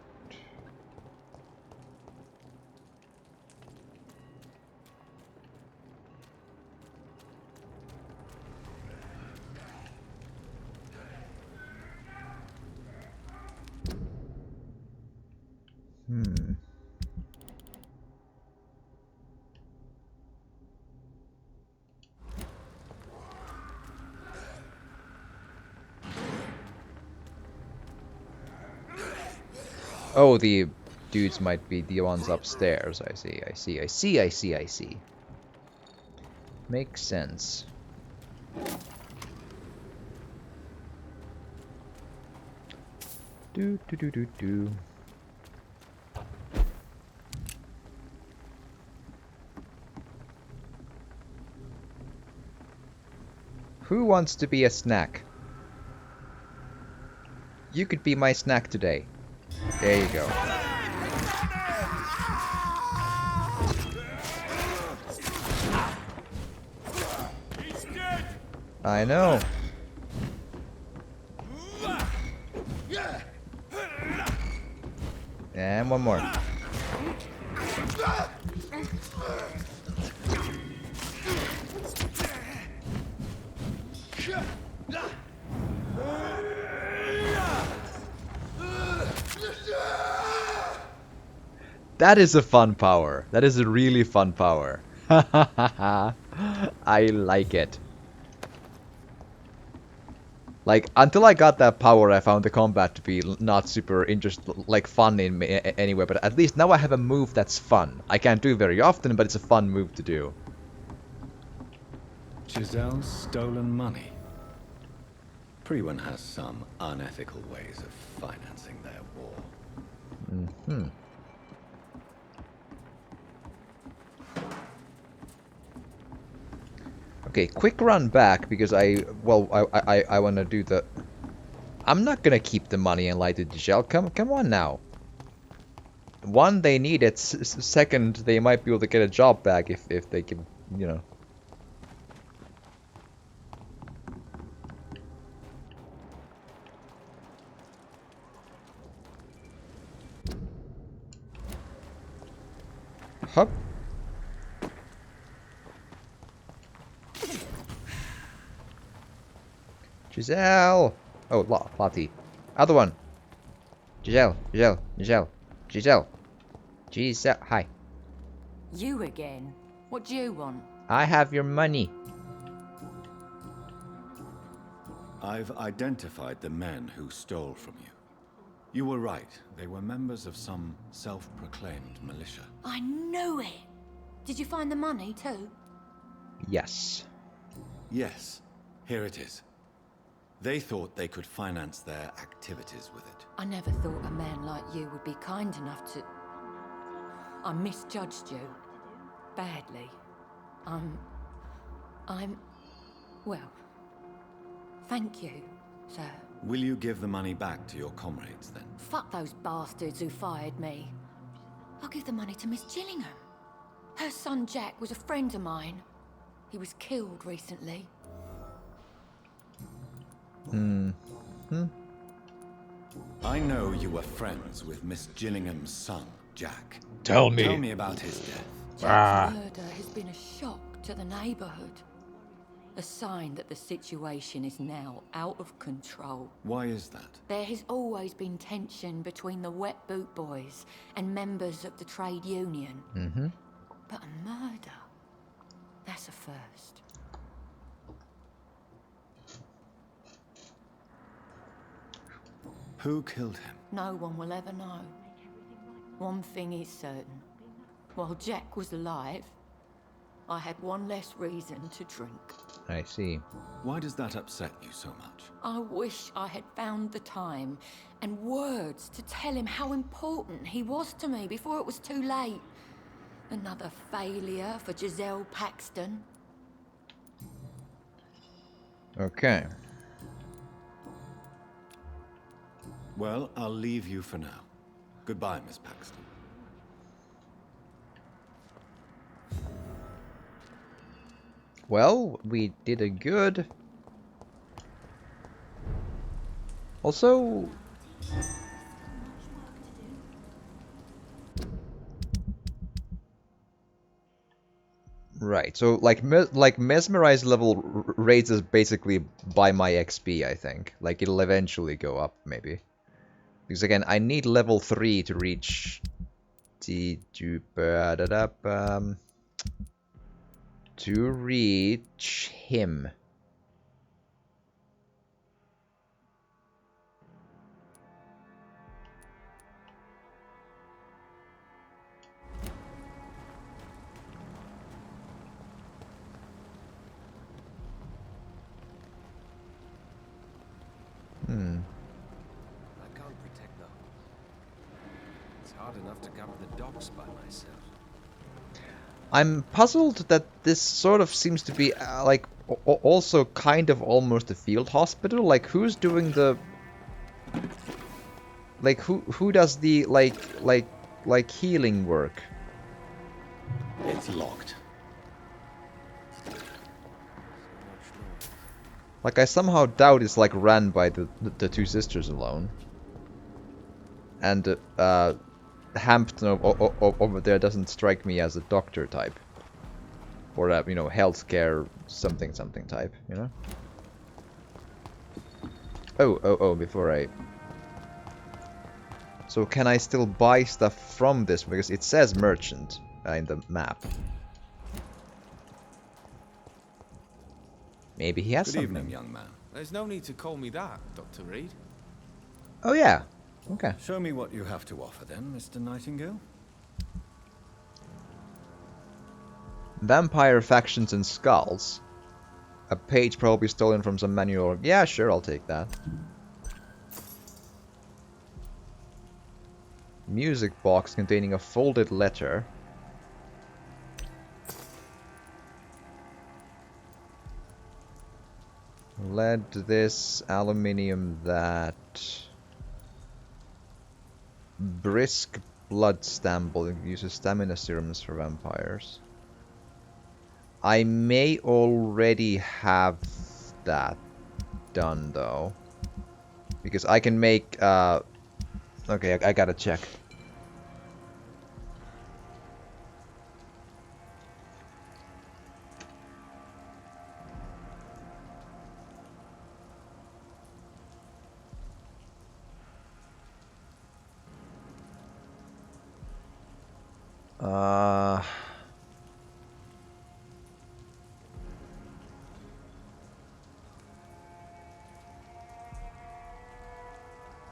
Oh, the dudes might be the ones upstairs. I see. Makes sense. Do. Who wants to be a snack? You could be my snack today. There you go. I know. And one more. That is a fun power. That is a really fun power. I like it. Like, until I got that power, I found the combat to be not super fun in me anyway, but at least now I have a move that's fun. I can't do it very often, but it's a fun move to do. Giselle's stolen money. Priwen has some unethical ways of financing their war. Mm-hmm. Okay, quick run back because I want to do the. I'm not gonna keep the money and lie to Giselle. Come on now. One, they need it. Second, they might be able to get a job back if they can, you know. Hup. Giselle! Oh, Lottie. Other one. Giselle. Hi. You again? What do you want? I have your money. I've identified the men who stole from you. You were right. They were members of some self-proclaimed militia. I knew it! Did you find the money too? Yes. Yes. Here it is. They thought they could finance their activities with it. I never thought a man like you would be kind enough to... I misjudged you. Badly. Well... Thank you, sir. Will you give the money back to your comrades, then? Fuck those bastards who fired me. I'll give the money to Miss Gillingham. Her son Jack was a friend of mine. He was killed recently. I know you were friends with Miss Gillingham's son, Jack. Tell me. Tell me about his death. Jack's murder has been a shock to the neighborhood. A sign that the situation is now out of control. Why is that? There has always been tension between the Wet Boot Boys and members of the trade union. Mm-hmm. But a murder? That's a first. Who killed him? No one will ever know. One thing is certain. While Jack was alive, I had one less reason to drink. I see. Why does that upset you so much? I wish I had found the time and words to tell him how important he was to me before it was too late. Another failure for Giselle Paxton. Okay. Well, I'll leave you for now. Goodbye, Miss Paxton. Well, we did a good. Also, right. So like mesmerize level raises basically by my XP, I think. Like it'll eventually go up maybe. Because again, I need level 3 to reach the to reach him. I can't protect them. It's hard enough to cover the docks by myself. I'm puzzled that this sort of seems to be like also kind of almost a field hospital. Like, who's doing the... Like, who does the, like healing work? It's locked. Like, I somehow doubt it's, like, ran by the two sisters alone. And, Hampton over there doesn't strike me as a doctor type. Or a, you know, healthcare something type, you know? Oh, before I... So can I still buy stuff from this? Because it says merchant in the map. Maybe he has Good something. evening, young man. There's no need to call me that, Dr. Reed. Oh yeah. Okay. Show me what you have to offer then, Mr. Nightingale. Vampire factions and skulls. A page probably stolen from some manual. Yeah, sure, I'll take that. Music box containing a folded letter. Lead this, aluminium that. Brisk blood stamble uses stamina serums for vampires. I may already have that done though. Because I can make okay, I gotta check.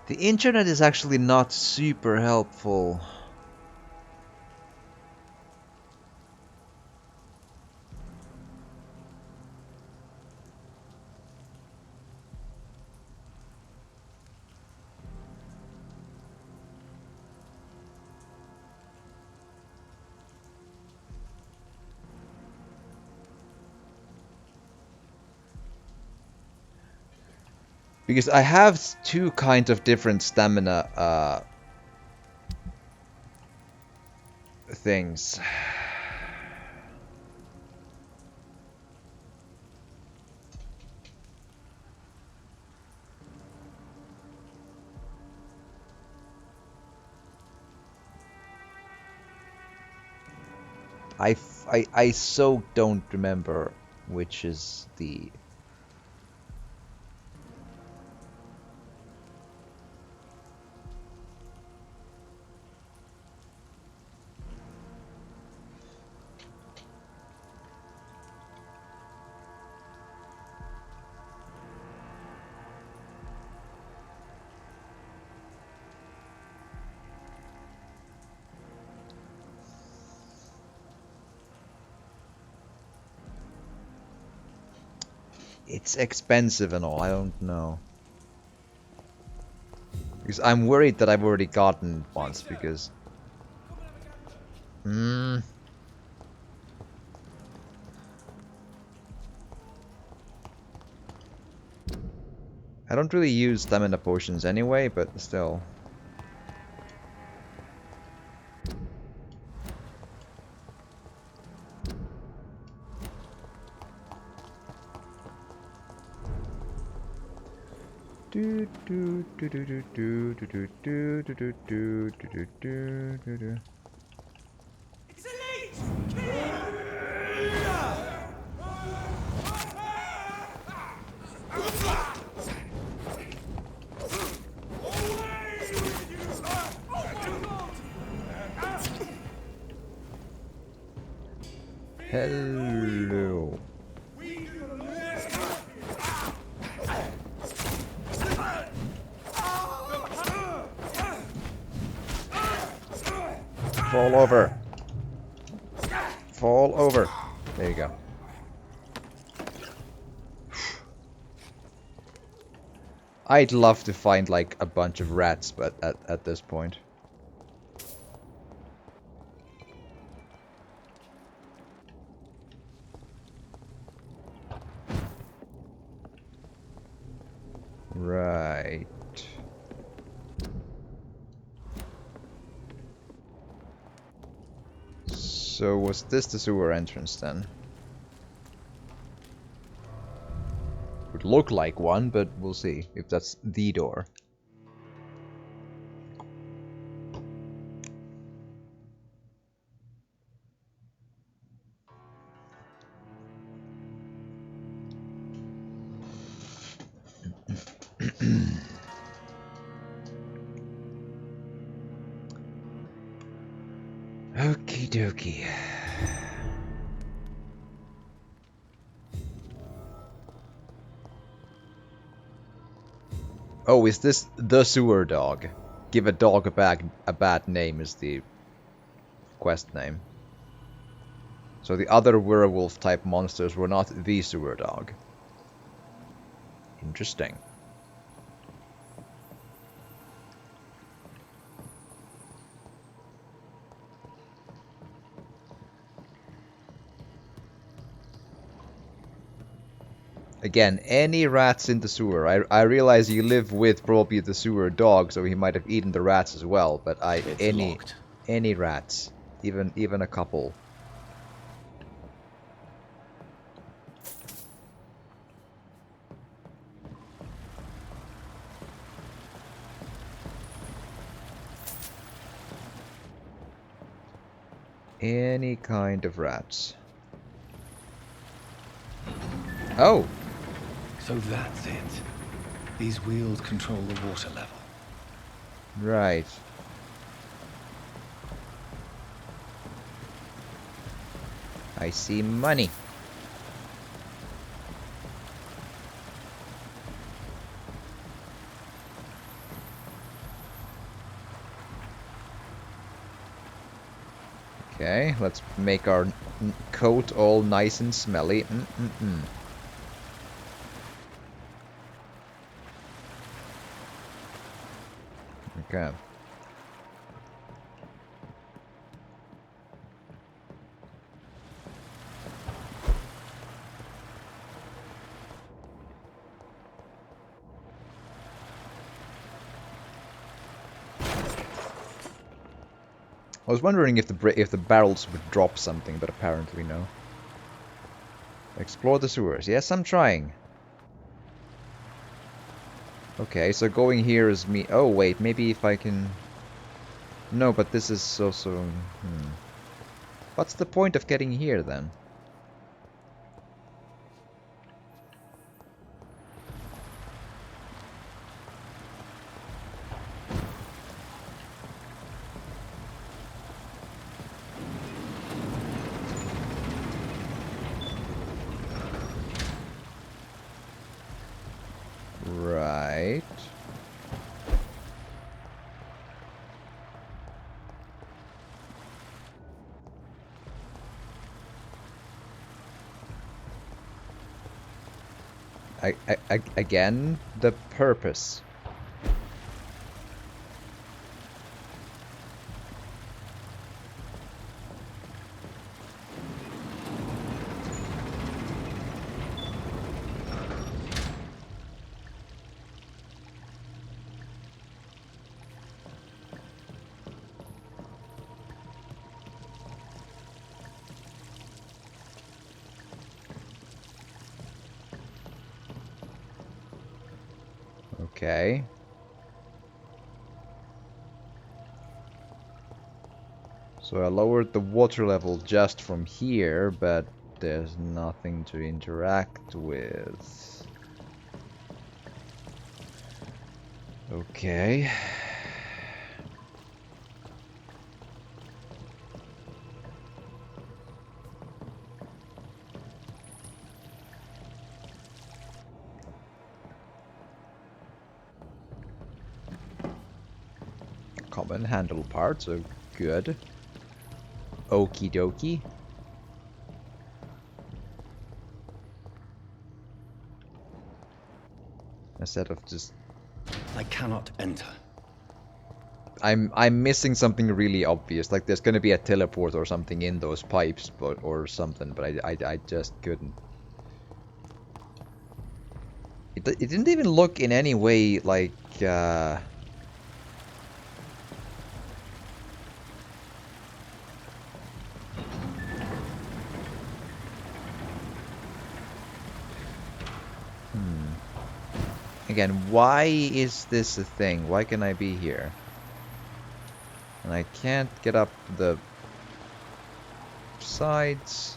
The internet is actually not super helpful. Because I have two kinds of different stamina things. I so don't remember which is the... It's expensive and all, I don't know. Because I'm worried that I've already gotten once, because... I don't really use stamina potions anyway, but still. Hello. Fall over. Fall over. There you go. I'd love to find like a bunch of rats, but at this point. Right. So was this the sewer entrance then? Would look like one, but we'll see if that's the door. Okie dokie. Oh, is this the sewer dog? Give a dog a bad name is the quest name. So the other werewolf type monsters were not the sewer dog. Interesting. Again, any rats in the sewer. I realize you live with probably the sewer dog, so he might have eaten the rats as well, but any rats. Even a couple. Any kind of rats. Oh! So that's it. These wheels control the water level. Right. I see money. Okay, let's make our coat all nice and smelly. Okay. I was wondering if the barrels would drop something, but apparently no. Explore the sewers. Yes, I'm trying. Okay, so going here is me. Oh wait, maybe if I can. No, but this is also. What's the point of getting here then? Right. Again, the purpose. Okay. So I lowered the water level just from here, but there's nothing to interact with. Okay. Common handle parts, so good. Okie dokie. Instead of just... I cannot enter. I'm missing something really obvious. Like there's gonna be a teleport or something in those pipes, or something, but I just couldn't. It didn't even look in any way like... Again, why is this a thing? Why can I be here? And I can't get up the sides.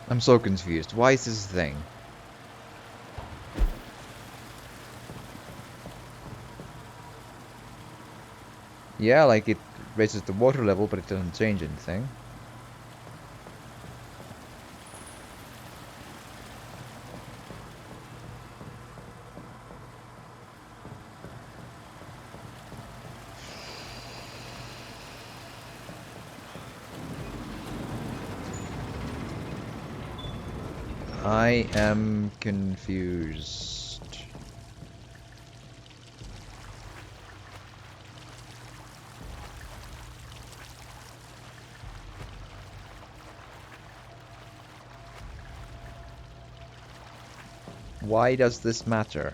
I'm so confused. Why is this a thing? Yeah, like it raises the water level, but it doesn't change anything. I am confused. Why does this matter?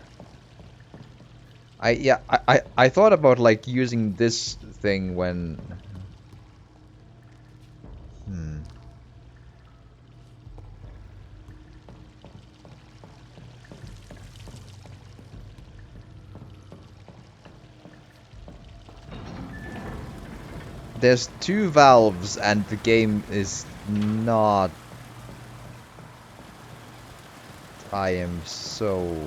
I thought about like using this thing when there's 2 valves and the game is not... I am so...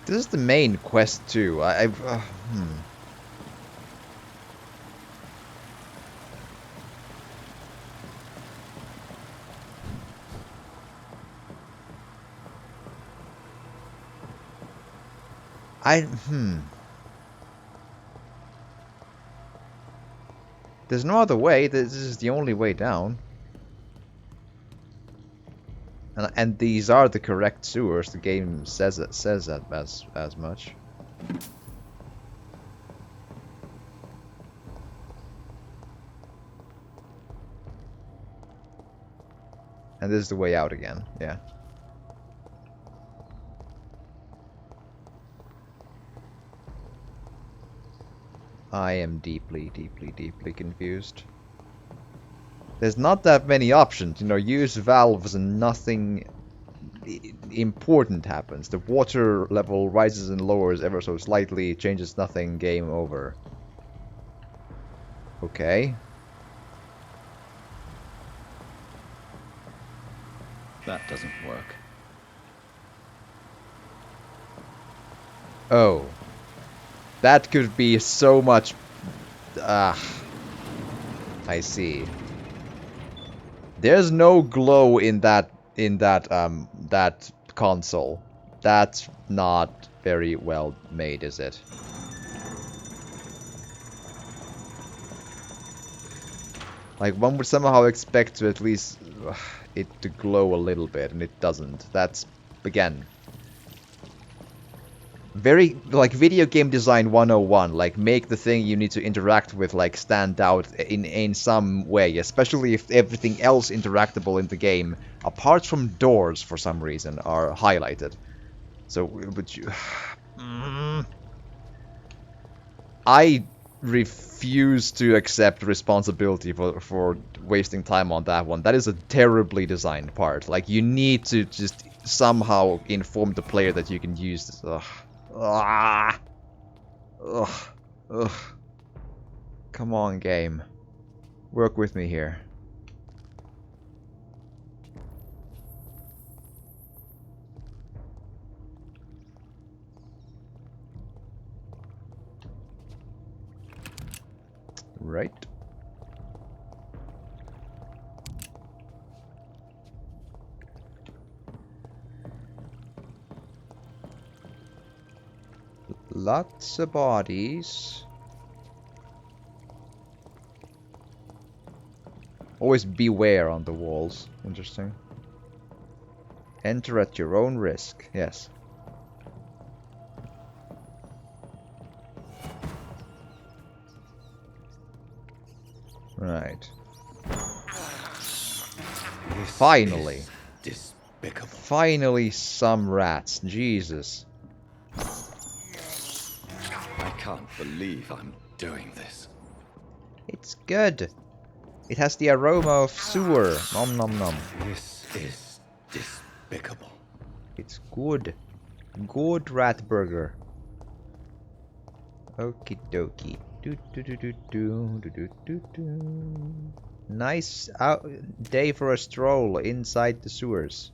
This is the main quest too. There's no other way. This is the only way down. And these are the correct sewers. The game says that as much. And this is the way out again. Yeah. I am deeply, deeply, deeply confused. There's not that many options, you know, use valves and nothing important happens. The water level rises and lowers ever so slightly, changes nothing, game over. Okay. That doesn't work. Oh. That could be so much... I see. There's no glow in that that console. That's not very well made, is it? Like, one would somehow expect to at least it to glow a little bit, and it doesn't. That's, again, very, like, video game design 101. Like, make the thing you need to interact with, like, stand out in some way, especially if everything else interactable in the game, apart from doors for some reason, are highlighted. So, would you... I refuse to accept responsibility for wasting time on that one. That is a terribly designed part. Like, you need to just somehow inform the player that you can use this. Ugh. Come on, game. Work with me here. Right. Lots of bodies. Always beware on the walls. Interesting. Enter at your own risk. Yes. Right. Finally. Despicable. Finally some rats. Jesus. I can't believe I'm doing this. It's good. It has the aroma of sewer. Nom nom nom. This is despicable. It's good. Good rat burger. Okie dokie. Do do do do do do do do do. Nice day for a stroll inside the sewers.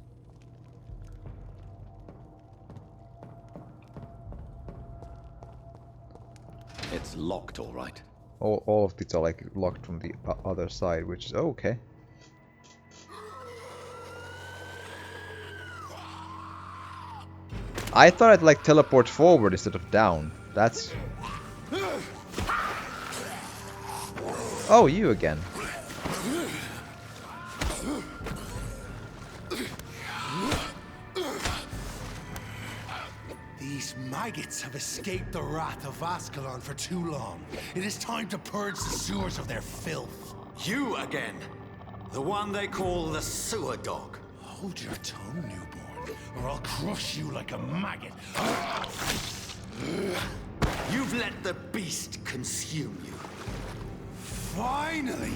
It's locked, all right. All of these are like locked from the other side, which is okay. I thought I'd like teleport forward instead of down. That's... Oh, you again. These maggots have escaped the wrath of Ascalon for too long. It is time to purge the sewers of their filth. You again. The one they call the sewer dog. Hold your tongue, newborn, or I'll crush you like a maggot. You've let the beast consume you. Finally,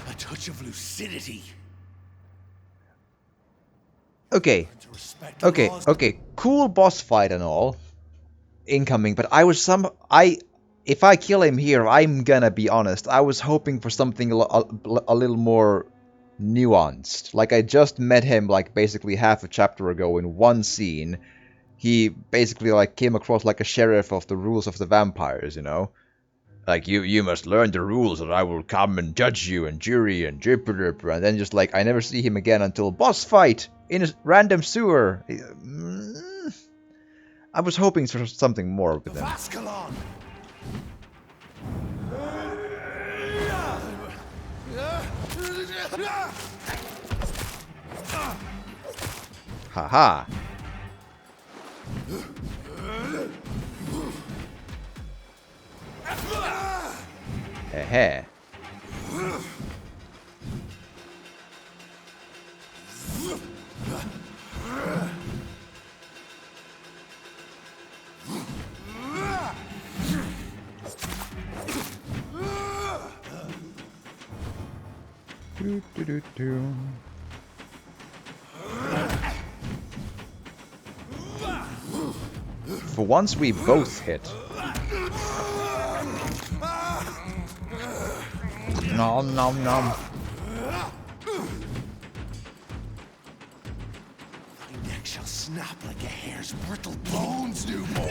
a touch of lucidity. Okay. Okay. Cool boss fight and all. Incoming, but if I kill him here, I'm gonna be honest. I was hoping for something a little more nuanced. Like, I just met him like basically half a chapter ago in one scene. He basically like came across like a sheriff of the rules of the vampires, you know? Like, you must learn the rules or I will come and judge you and jury and jipper, and then just like I never see him again until boss fight in a random sewer. I was hoping for something more with him. Ascalon! Haha. Heh. Do, do, do, do. For once we both hit. Nom nom nom. My neck shall snap like a hare's brittle bones, newborn.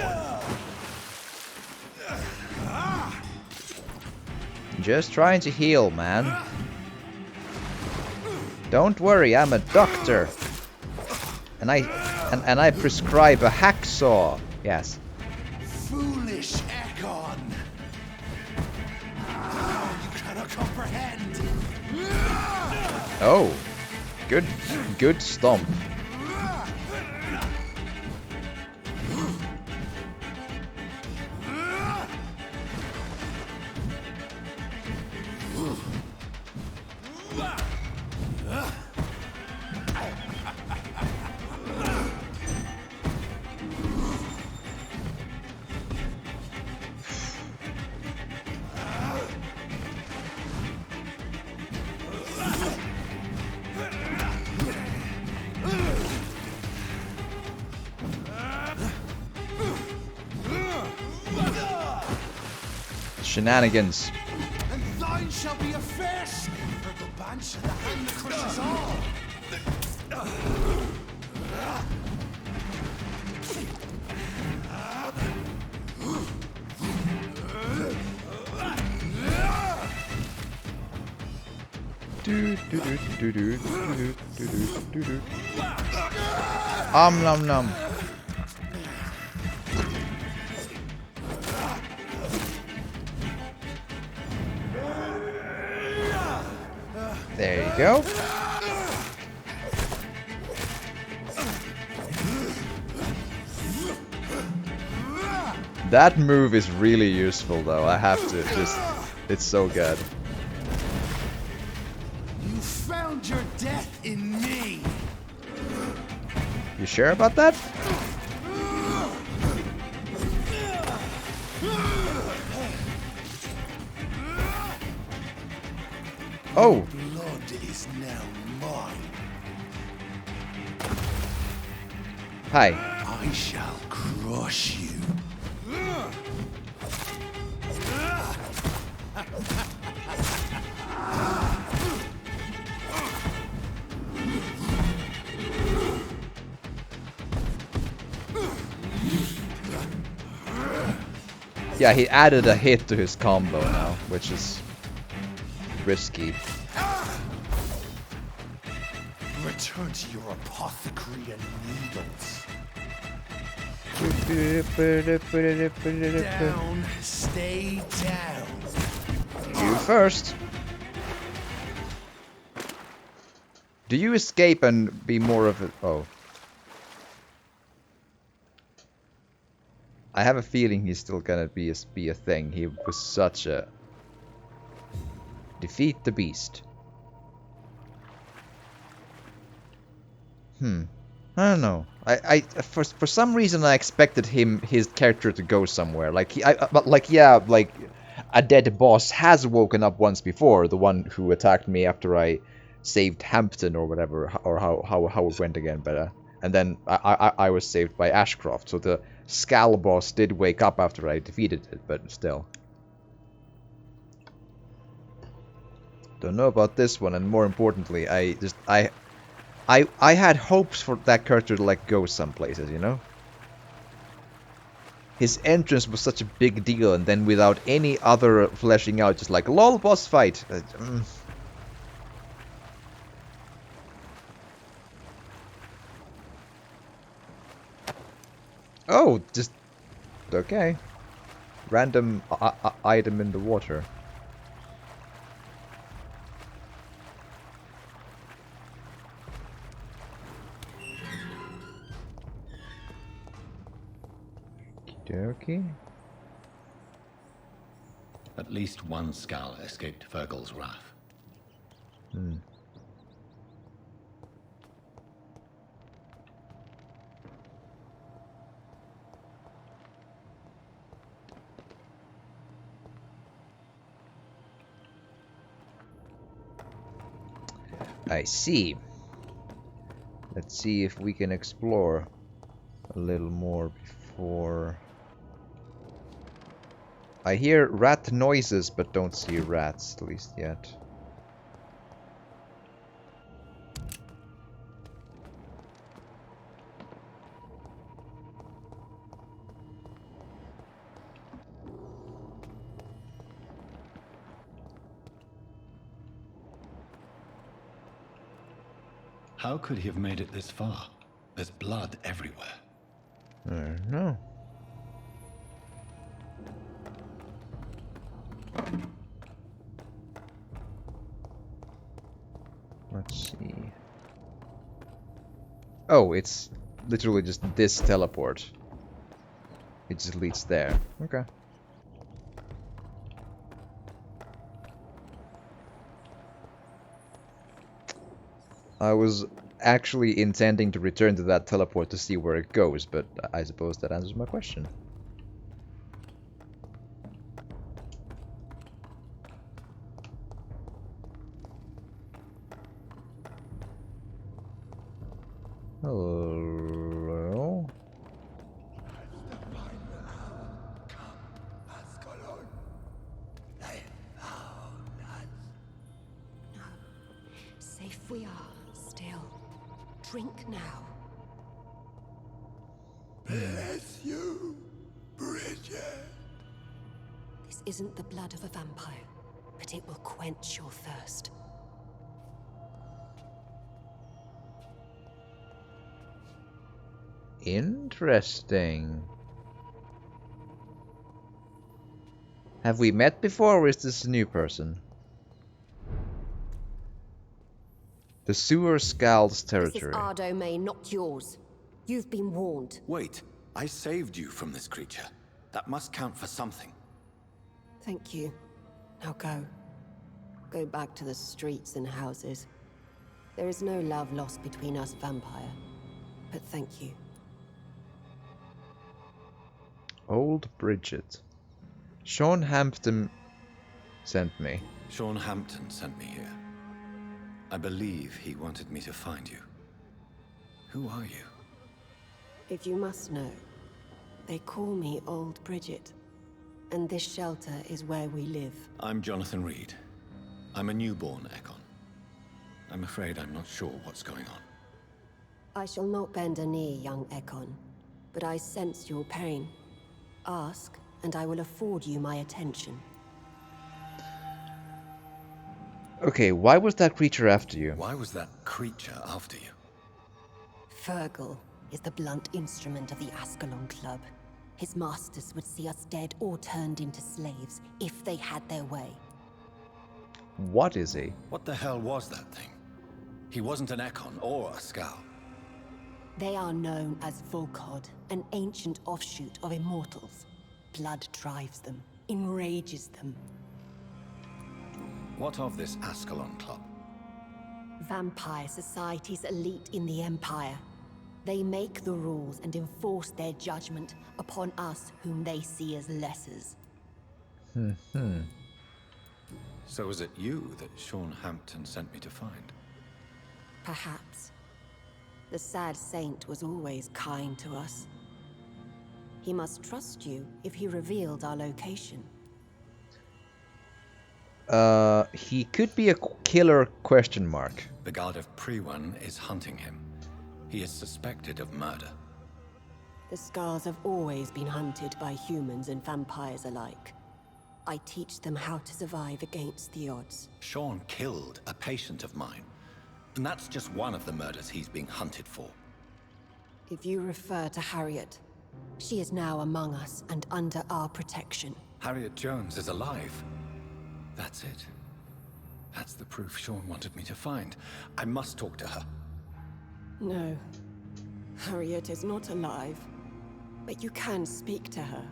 Just trying to heal, man. Don't worry, I'm a doctor. And I prescribe a hacksaw. Yes. Foolish Ekon. You cannot comprehend. Oh. Good stomp. Shenanigans. And thine shall be a fish. For the banshee, the hand that crushes all. Do do do do do do do do do do. Nom nom. go. That move is really useful though, I have to just... It's so good. You found your death in me! You sure about that? Oh! Blood is now mine. Hi. I shall crush you. Yeah, he added a hit to his combo now, which is risky. Return to your apothecary and needles. Down, stay down. You first. Do you escape and be more of a... Oh. I have a feeling he's still gonna be a thing. He was such a... Defeat the beast. I don't know. For some reason I expected his character to go somewhere. Like like a dead boss has woken up once before. The one who attacked me after I saved Hampton or whatever, or how it went again. But and then I was saved by Ashcroft. So the Skull boss did wake up after I defeated it, but still. Don't know about this one, and more importantly, I had hopes for that character to like go some places, you know? His entrance was such a big deal, and then without any other fleshing out, just like lol boss fight. Oh, just okay. Random item in the water. Okay. At least one Skull escaped Fergal's wrath. I see. Let's see if we can explore a little more before... I hear rat noises, but don't see rats, at least yet. How could he have made it this far? There's blood everywhere. I don't know. Let's see. Oh, it's literally just this teleport. It just leads there. Okay. I was actually intending to return to that teleport to see where it goes, but I suppose that answers my question. Hello? Safe we are, still. Drink now. Bless you, Bridget. This isn't the blood of a vampire, but it will quench your thirst. Interesting. Have we met before, or is this a new person? The sewer scowls This is territory. our domain, not yours. You've been warned. Wait, I saved you from this creature. That must count for something. Thank you. Now go. Go back to the streets and houses. There is no love lost between us, Vampire. But thank you. Old Bridget. Sean Hampton sent me. Sean Hampton sent me here. I believe he wanted me to find you. Who are you? If you must know, they call me Old Bridget. And this shelter is where we live. I'm Jonathan Reed. I'm a newborn Ekon. I'm afraid I'm not sure what's going on. I shall not bend a knee, young Ekon. But I sense your pain. Ask, and I will afford you my attention. Okay, why was that creature after you? Why was that creature after you? Fergal is the blunt instrument of the Ascalon Club. His masters would see us dead or turned into slaves if they had their way. What is he? What the hell was that thing? He wasn't an Ekon or a Skal. They are known as Volkod, an ancient offshoot of immortals. Blood drives them, enrages them. What of this Ascalon Club? Vampire Society's elite in the Empire. They make the rules and enforce their judgment upon us whom they see as lessers. So was it you that Sean Hampton sent me to find? Perhaps. The sad saint was always kind to us. He must trust you if he revealed our location. He could be a killer question mark. The god of Priwan is hunting him. He is suspected of murder. The Scars have always been hunted by humans and vampires alike. I teach them how to survive against the odds. Sean killed a patient of mine. And that's just one of the murders he's being hunted for. If you refer to Harriet, she is now among us and under our protection. Harriet Jones is alive. That's it. That's the proof Sean wanted me to find. I must talk to her. No. Harriet is not alive. But you can speak to her.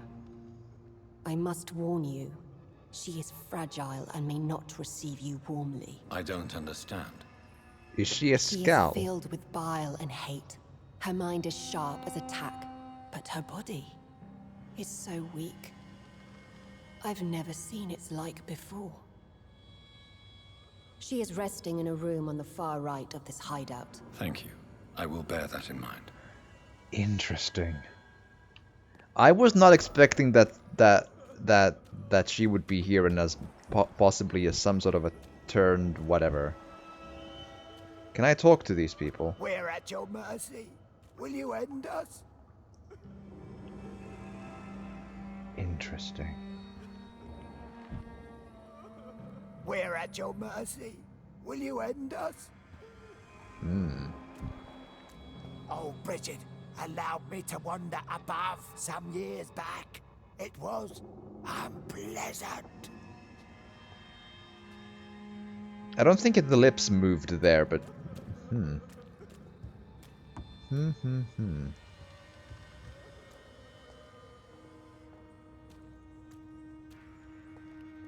I must warn you. She is fragile and may not receive you warmly. I don't understand. Is she a Skal? She is filled with bile and hate. Her mind is sharp as a tack, but her body is so weak. I've never seen its like before. She is resting in a room on the far right of this hideout. Thank you. I will bear that in mind. Interesting. I was not expecting that she would be here and as possibly as some sort of a turned whatever. Can I talk to these people? We're at your mercy. Will you end us? Interesting. We're at your mercy. Will you end us? Oh, Bridget allowed me to wander above some years back. It was unpleasant. I don't think the lips moved there, but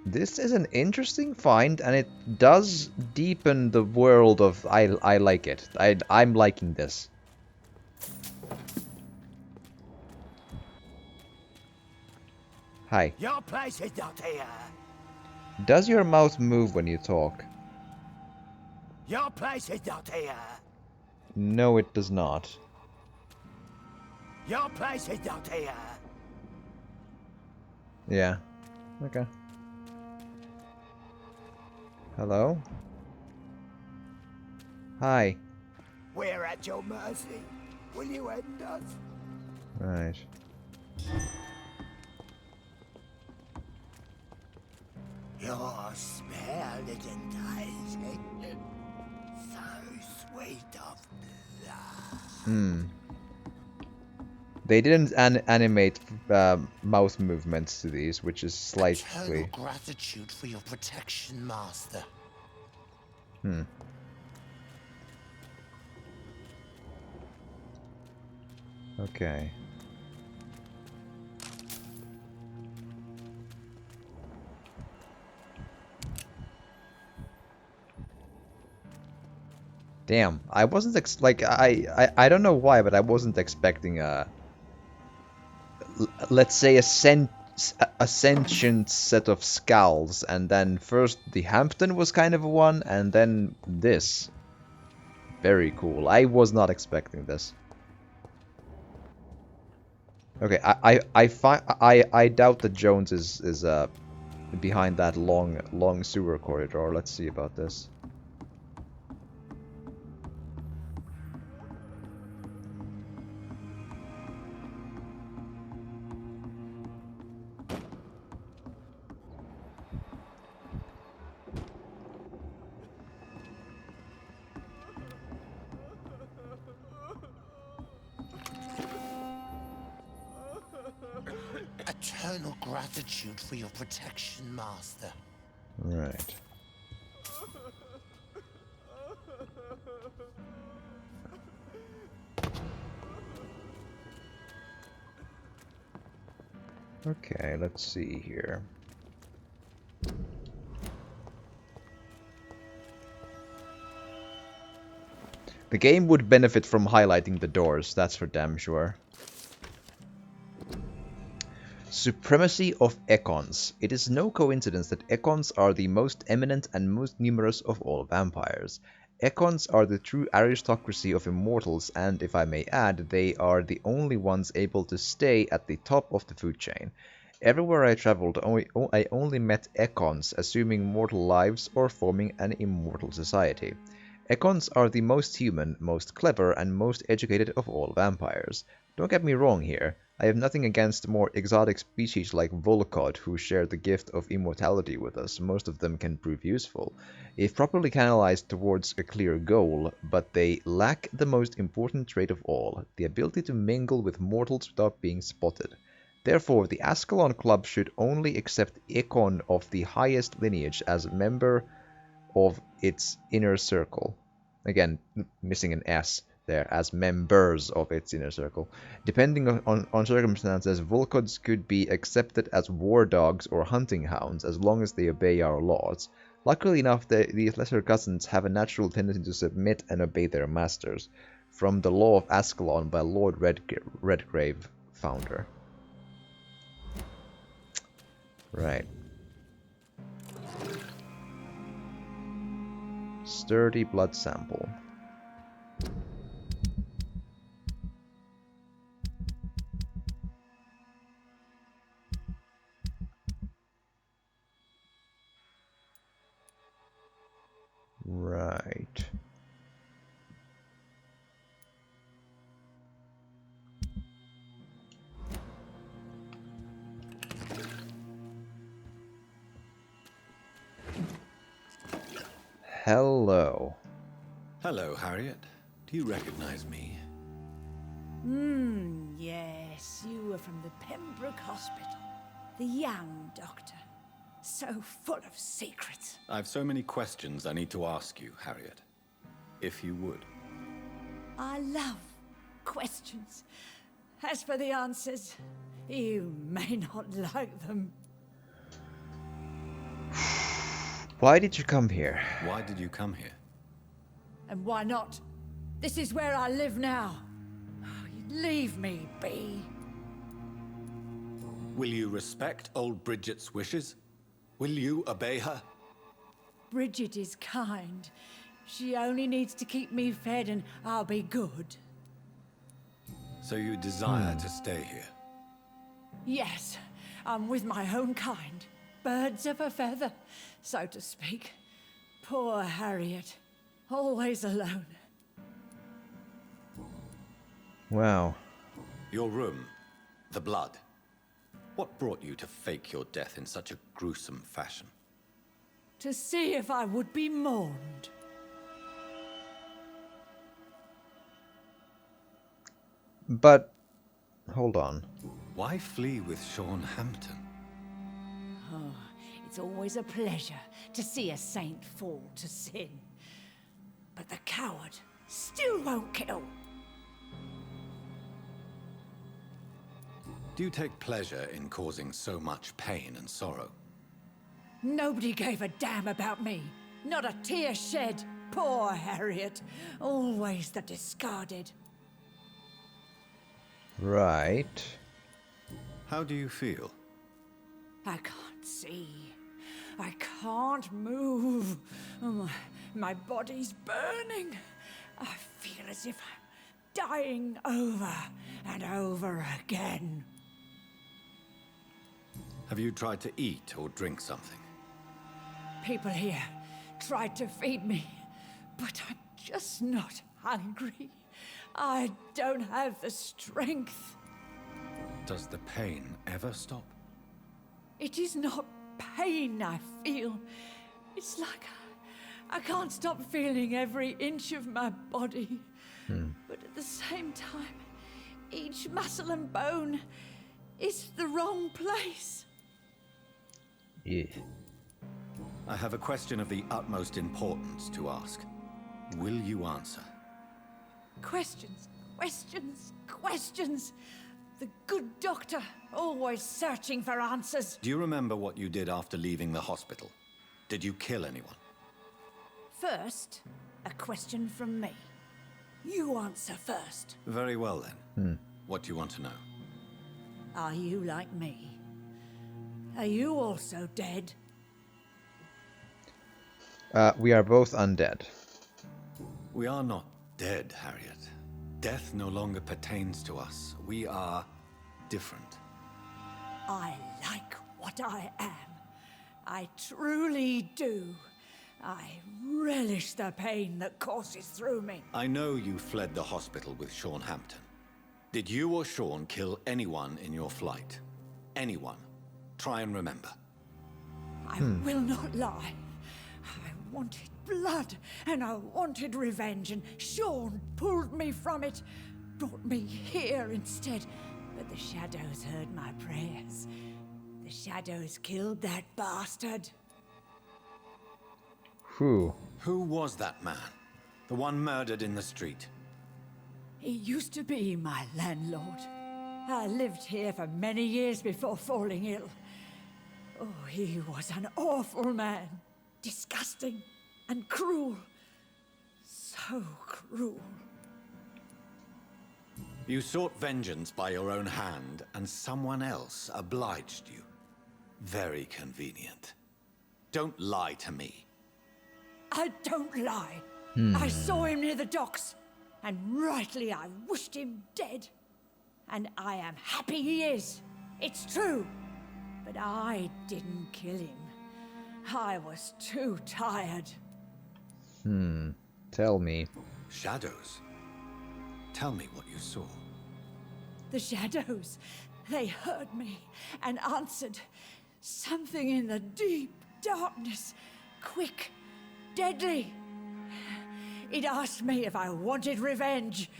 This is an interesting find, and it does deepen the world of I like it. I'm liking this. Hi. Your place is not here. Does your mouth move when you talk? Your place is not here. No, it does not. Your place is not here. Yeah. Okay. Hello? Hi. We're at your mercy. Will you end us? Right. Your smell is enticing. So sweet of blood. They didn't animate mouth movements to these, which is slightly... Eternal gratitude for your protection, Master. Okay. Damn, I wasn't I don't know why, but I wasn't expecting let's say a sentient set of skulls, and then first the Hampton was kind of one, and then this. Very cool. I was not expecting this. Okay, I doubt that Jones is behind that long sewer corridor. Let's see about this. Eternal gratitude for your protection, Master. Right. Okay, let's see here. The game would benefit from highlighting the doors, that's for damn sure. Supremacy of Econs. It is no coincidence that Econs are the most eminent and most numerous of all vampires. Econs are the true aristocracy of immortals, and if I may add, they are the only ones able to stay at the top of the food chain. Everywhere I traveled, I only met Econs, assuming mortal lives or forming an immortal society. Econs are the most human, most clever, and most educated of all vampires. Don't get me wrong here. I have nothing against more exotic species like Volcod, who share the gift of immortality with us. Most of them can prove useful, if properly canalized towards a clear goal, but they lack the most important trait of all, the ability to mingle with mortals without being spotted. Therefore, the Ascalon Club should only accept Econ of the highest lineage as a member of its inner circle. Again, missing an S there, as members of its inner circle. Depending on circumstances, Volcods could be accepted as war dogs or hunting hounds, as long as they obey our laws. Luckily enough, these lesser cousins have a natural tendency to submit and obey their masters. From the Law of Ascalon by Lord Redgrave, founder. Right. Sturdy blood sample. Right. Hello. Hello, Harriet. Do you recognize me? Yes, you were from the Pembroke Hospital. The young doctor. So full of secrets. I've so many questions I need to ask you, Harriet. If you would. I love questions. As for the answers, you may not like them. Why did you come here? Why did you come here? And why not? This is where I live now. Leave me be. Will you respect old Bridget's wishes? Will you obey her? Bridget is kind. She only needs to keep me fed and I'll be good. So you desire to stay here? Yes, I'm with my own kind. Birds of a feather, so to speak. Poor Harriet. Always alone. Wow. Your room. The blood. What brought you to fake your death in such a gruesome fashion? To see if I would be mourned. But, hold on. Why flee with Sean Hampton? Oh, it's always a pleasure to see a saint fall to sin. But the coward still won't kill. Do you take pleasure in causing so much pain and sorrow? Nobody gave a damn about me. Not a tear shed. Poor Harriet. Always the discarded. Right. How do you feel? I can't see. I can't move. Oh, my body's burning. I feel as if I'm dying over and over again. Have you tried to eat or drink something? People here tried to feed me, but I'm just not hungry. I don't have the strength. Does the pain ever stop? It is not pain I feel. It's like I can't stop feeling every inch of my body. But at the same time, each muscle and bone is the wrong place. Yeah. I have a question of the utmost importance to ask. Will you answer? Questions, questions, questions. The good doctor, always searching for answers. Do you remember what you did after leaving the hospital? Did you kill anyone? First, a question from me. You answer first. Very well then. What do you want to know? Are you like me? Are you also dead? We are both undead. We are not dead, Harriet. Death no longer pertains to us. We are different. I like what I am. I truly do. I relish the pain that courses through me. I know you fled the hospital with Sean Hampton. Did you or Sean kill anyone in your flight? Anyone? Try and remember. I will not lie. I wanted blood, and I wanted revenge, and Sean pulled me from it, brought me here instead. But the shadows heard my prayers. The shadows killed that bastard. Who? Who was that man? The one murdered in the street? He used to be my landlord. I lived here for many years before falling ill. Oh, he was an awful man. Disgusting and cruel. So cruel. You sought vengeance by your own hand, and someone else obliged you. Very convenient. Don't lie to me. I don't lie. I saw him near the docks, and rightly I wished him dead. And I am happy he is. It's true. But I didn't kill him. I was too tired. Tell me. Shadows? Tell me what you saw. The shadows, they heard me and answered. Something in the deep darkness, quick, deadly. It asked me if I wanted revenge.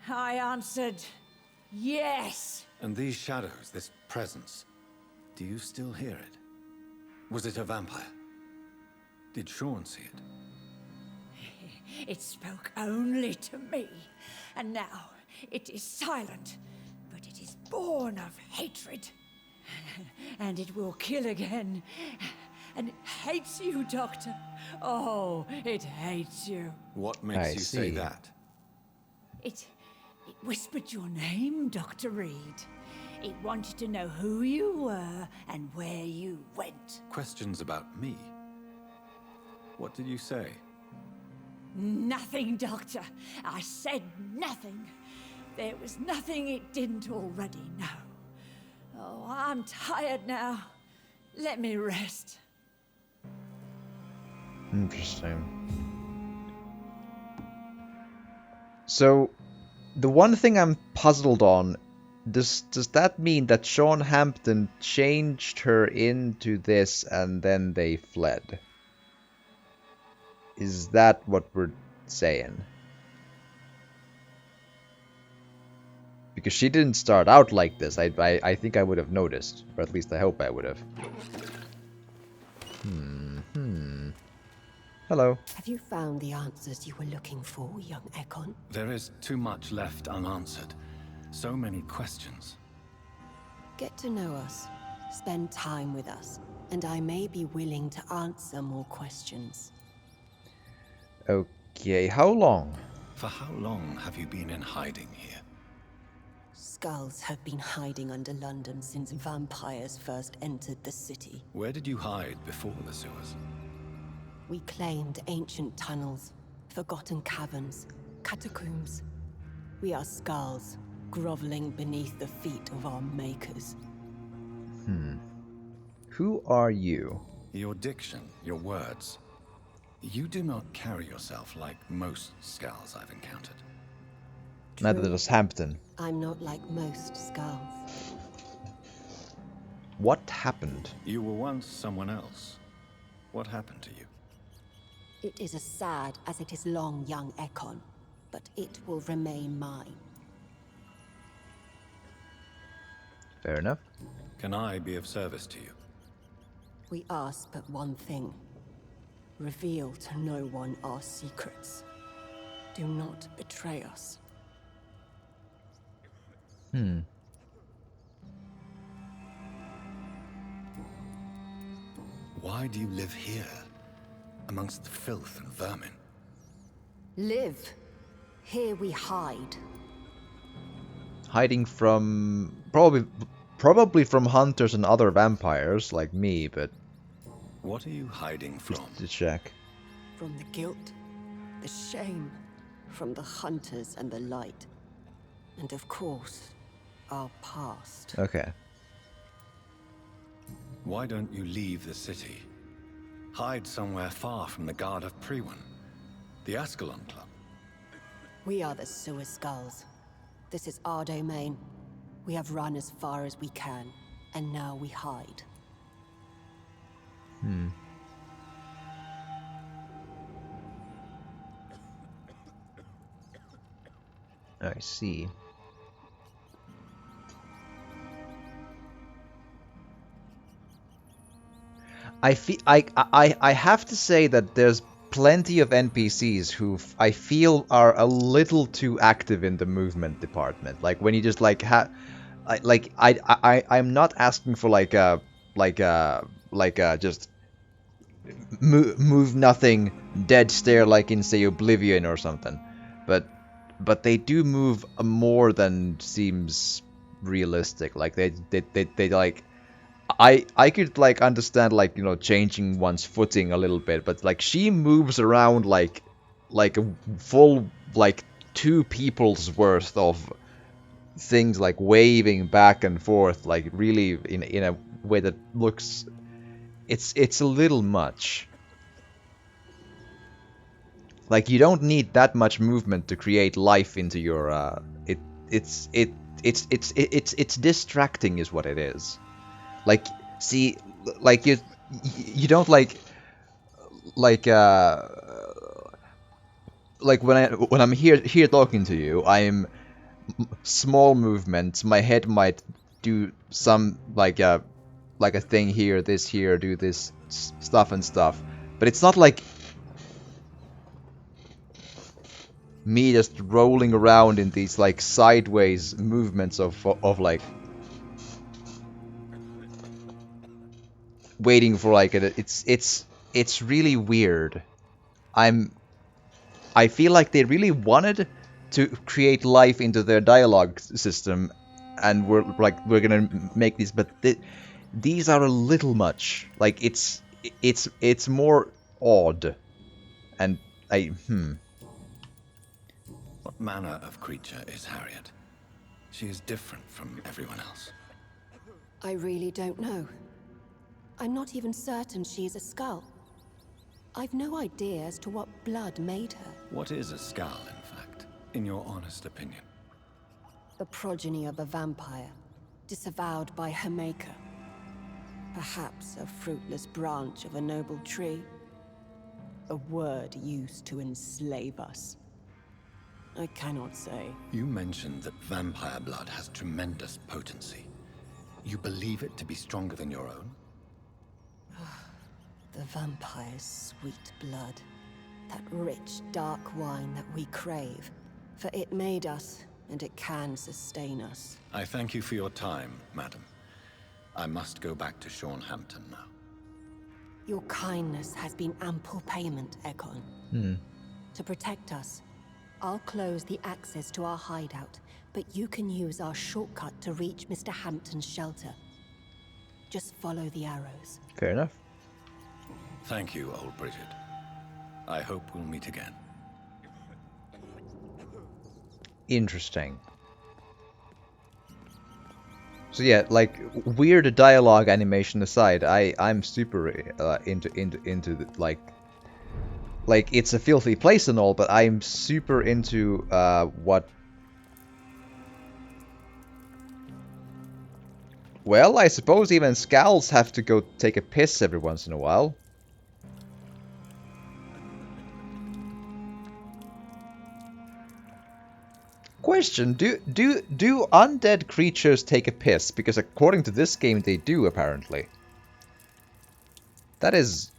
I answered, yes. And these shadows, this presence, do you still hear it? Was it a vampire? Did Sean see it? It spoke only to me, and now it is silent, but it is born of hatred. And it will kill again. And it hates you, Doctor. Oh, it hates you. What makes you say that? It whispered your name, Dr. Reed. It wanted to know who you were and where you went. Questions about me? What did you say? Nothing, Doctor. I said nothing. There was nothing it didn't already know. Oh, I'm tired now. Let me rest. Interesting. So, the one thing I'm puzzled on, does that mean that Sean Hampton changed her into this and then they fled? Is that what we're saying? Because she didn't start out like this. I think I would have noticed. Or at least I hope I would have. Hello. Have you found the answers you were looking for, young Ekon? There is too much left unanswered. So many questions. Get to know us, spend time with us, and I may be willing to answer more questions. Okay, how long? For how long have you been in hiding here? Skulls have been hiding under London since vampires first entered the city. Where did you hide before the sewers? We claimed ancient tunnels, forgotten caverns, catacombs. We are skulls, groveling beneath the feet of our makers. Who are you? Your diction, your words. You do not carry yourself like most skulls I've encountered. Neither does Hampton. I'm not like most skulls. What happened? You were once someone else. What happened to you? It is as sad as it is long, young Ekon, but it will remain mine. Fair enough. Can I be of service to you? We ask but one thing. Reveal to no one our secrets. Do not betray us. Why do you live here, amongst the filth and vermin? Live. Here we hide. Hiding from probably from hunters and other vampires like me, but what are you hiding from? just to check. From the guilt, the shame, from the hunters and the light. And of course, our past. Okay. Why don't you leave the city? Hide somewhere far from the guard of Priwen, the Ascalon Club. We are the sewer skulls. This is our domain. We have run as far as we can, and now we hide. I see. I have to say that there's plenty of NPCs who I feel are a little too active in the movement department. Like when you just like I'm not asking for just move nothing dead stare like in say Oblivion or something, but they do move more than seems realistic. Like they like I could like understand like, you know, changing one's footing a little bit, but like she moves around like a full like 2 people's worth of things, like waving back and forth, like really in a way that looks it's a little much. Like you don't need that much movement to create life into your it's distracting is what it is. Like, see, like you don't like when I'm here talking to you, I'm small movements. My head might do some like a thing here, this here, do this stuff, but it's not like me just rolling around in these like sideways movements of like waiting for like it's really weird. I feel like they really wanted to create life into their dialogue system, and we're gonna make these, but these are a little much. Like it's more odd, and What manner of creature is Harriet? She is different from everyone else. I really don't know. I'm not even certain she is a skull. I've no idea as to what blood made her. What is a skull, in fact, in your honest opinion? The progeny of a vampire, disavowed by her maker. Perhaps a fruitless branch of a noble tree. A word used to enslave us. I cannot say. You mentioned that vampire blood has tremendous potency. You believe it to be stronger than your own? The vampire's sweet blood. That rich, dark wine that we crave. For it made us, and it can sustain us. I thank you for your time, madam. I must go back to Hampton now. Your kindness has been ample payment, Ekon. To protect us, I'll close the access to our hideout, but you can use our shortcut to reach Mr. Hampton's shelter. Just follow the arrows. Fair enough. Thank you, old Bridget. I hope we'll meet again. Interesting. So yeah, like weird dialogue animation aside, I'm super into the, like it's a filthy place and all, but I'm super into what. Well, I suppose even Scowls have to go take a piss every once in a while. Question, do undead creatures take a piss? Because according to this game they do, apparently. That is...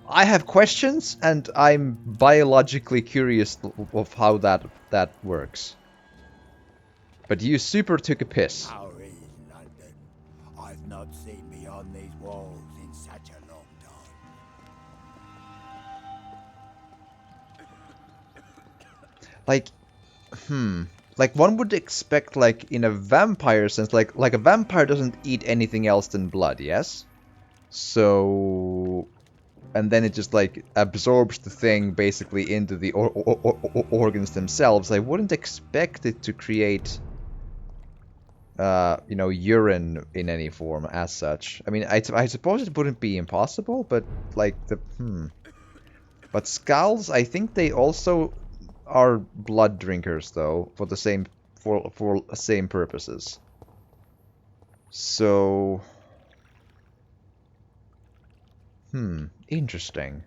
I have questions, and I'm biologically curious of how that works. But you super took a piss. How is London? I've not seen beyond these walls in such a long time. Like, like one would expect, like in a vampire sense, like a vampire doesn't eat anything else than blood, yes? So, and then it just like absorbs the thing basically into the organs themselves. I wouldn't expect it to create, you know, urine in any form as such. I mean, I suppose it wouldn't be impossible, but like the But Scowls, I think they also are blood drinkers though, for the same same purposes. So, interesting.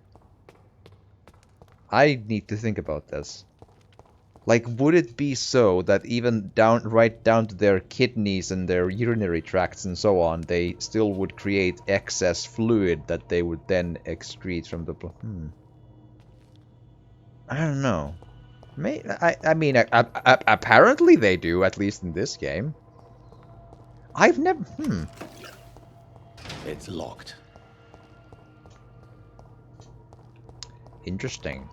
I need to think about this. Like, would it be so that even right down to their kidneys and their urinary tracts and so on, they still would create excess fluid that they would then excrete from the blood? I don't know. I mean, apparently they do, at least in this game. I've never... It's locked. Interesting.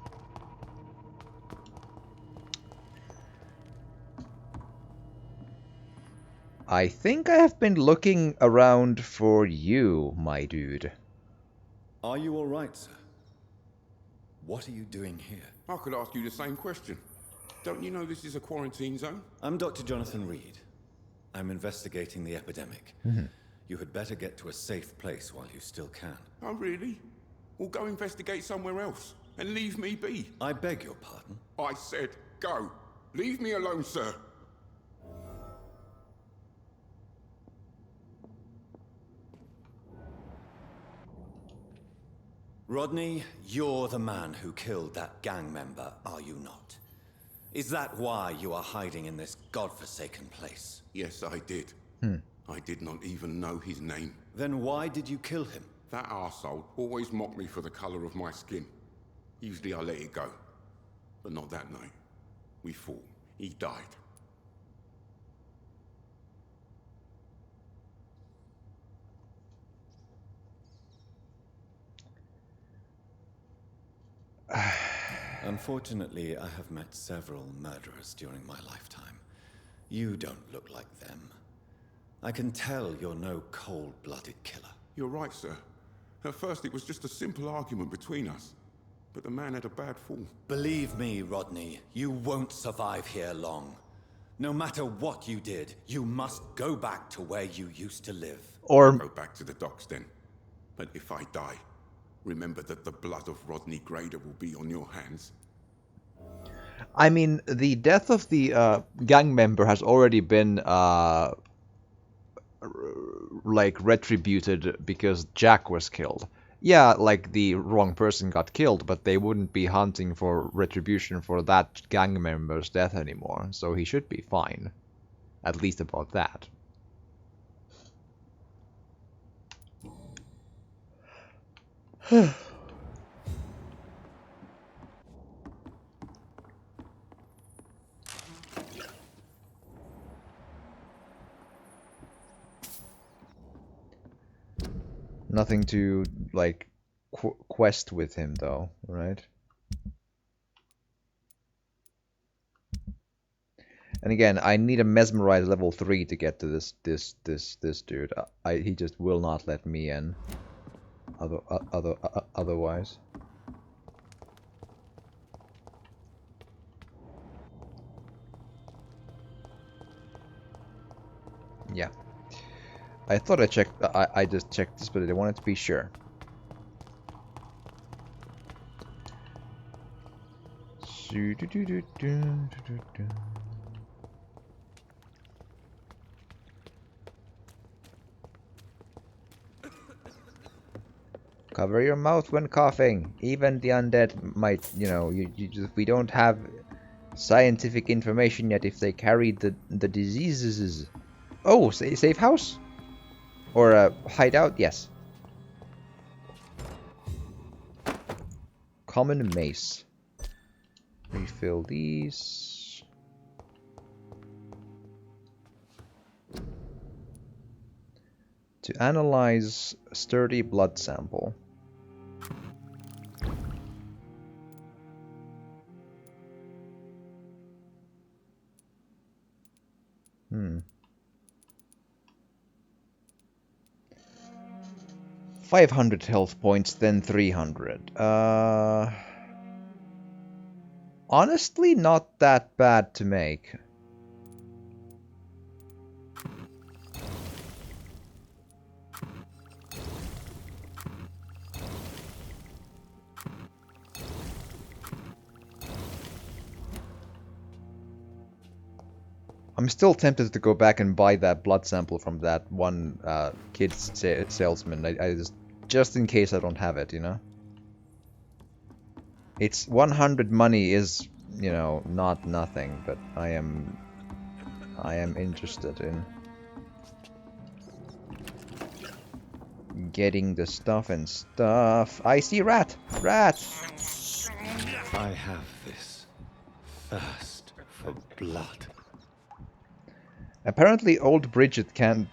I think I have been looking around for you, my dude. Are you all right, sir? What are you doing here? I could ask you the same question. Don't you know this is a quarantine zone? I'm Dr. Jonathan Reed. I'm investigating the epidemic. You had better get to a safe place while you still can. Oh, really? Well, go investigate somewhere else and leave me be. I beg your pardon? I said go. Leave me alone, sir. Rodney, you're the man who killed that gang member, are you not? Is that why you are hiding in this godforsaken place? Yes, I did. I did not even know his name. Then why did you kill him? That arsehole always mocked me for the colour of my skin. Usually I let it go. But not that night. We fought. He died. Unfortunately, I have met several murderers during my lifetime. You don't look like them. I can tell you're no cold-blooded killer. You're right, sir. At first it was just a simple argument between us. But the man had a bad fall. Believe me, Rodney, you won't survive here long. No matter what you did, you must go back to where you used to live. Or go back to the docks then. But if I die, remember that the blood of Rodney Grader will be on your hands. I mean, the death of the gang member has already been like retributed because Jack was killed. Yeah, like the wrong person got killed, but they wouldn't be hunting for retribution for that gang member's death anymore, so he should be fine. At least about that. Nothing to, like, quest with him, though, right? And again, I need a mesmerize level 3 to get to this dude. He just will not let me in. Otherwise. Yeah. I thought I checked. I just checked this, but I wanted to be sure. Cover your mouth when coughing. Even the undead might, you know, we don't have scientific information yet if they carry the diseases. Oh, safe house? Or a hideout? Yes. Common mace. Refill these. To analyze sturdy blood sample. Hmm. 500 health points, then 300. Honestly, not that bad to make. I'm still tempted to go back and buy that blood sample from that one kid's salesman. I just in case I don't have it, you know. It's 100 money is, you know, not nothing, but I am interested in getting the stuff and stuff. I see rat. I have this thirst for blood. Apparently old Bridget can't,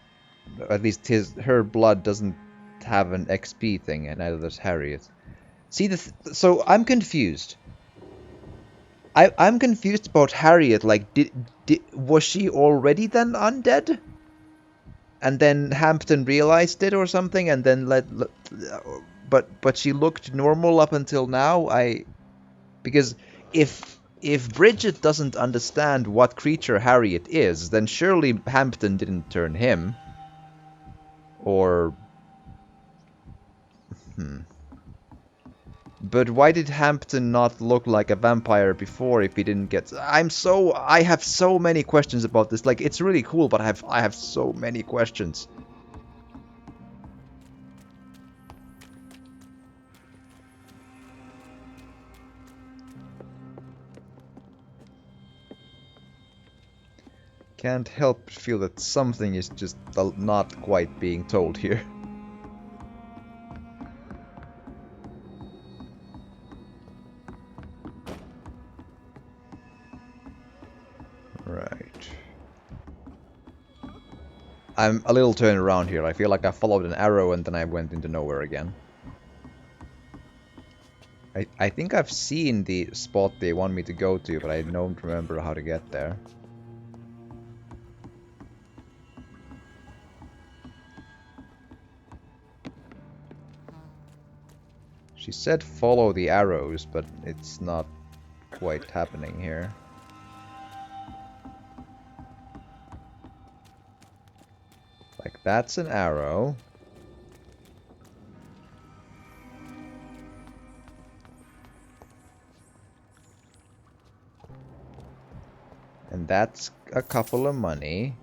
at least her blood doesn't have an XP thing, and neither does Harriet. See, so I'm confused. I'm confused about Harriet, like, was she already then undead? And then Hampton realized it or something, and then but she looked normal up until now? Because if Bridget doesn't understand what creature Harriet is, then surely Hampton didn't turn him. Or... But why did Hampton not look like a vampire before if he didn't get... I have so many questions about this. Like, it's really cool, but I have so many questions. Can't help feel that something is just not quite being told here. Right. I'm a little turned around here. I feel like I followed an arrow and then I went into nowhere again. I think I've seen the spot they want me to go to, but I don't remember how to get there. She said follow the arrows, but it's not quite happening here. Like, that's an arrow. And that's a couple of money.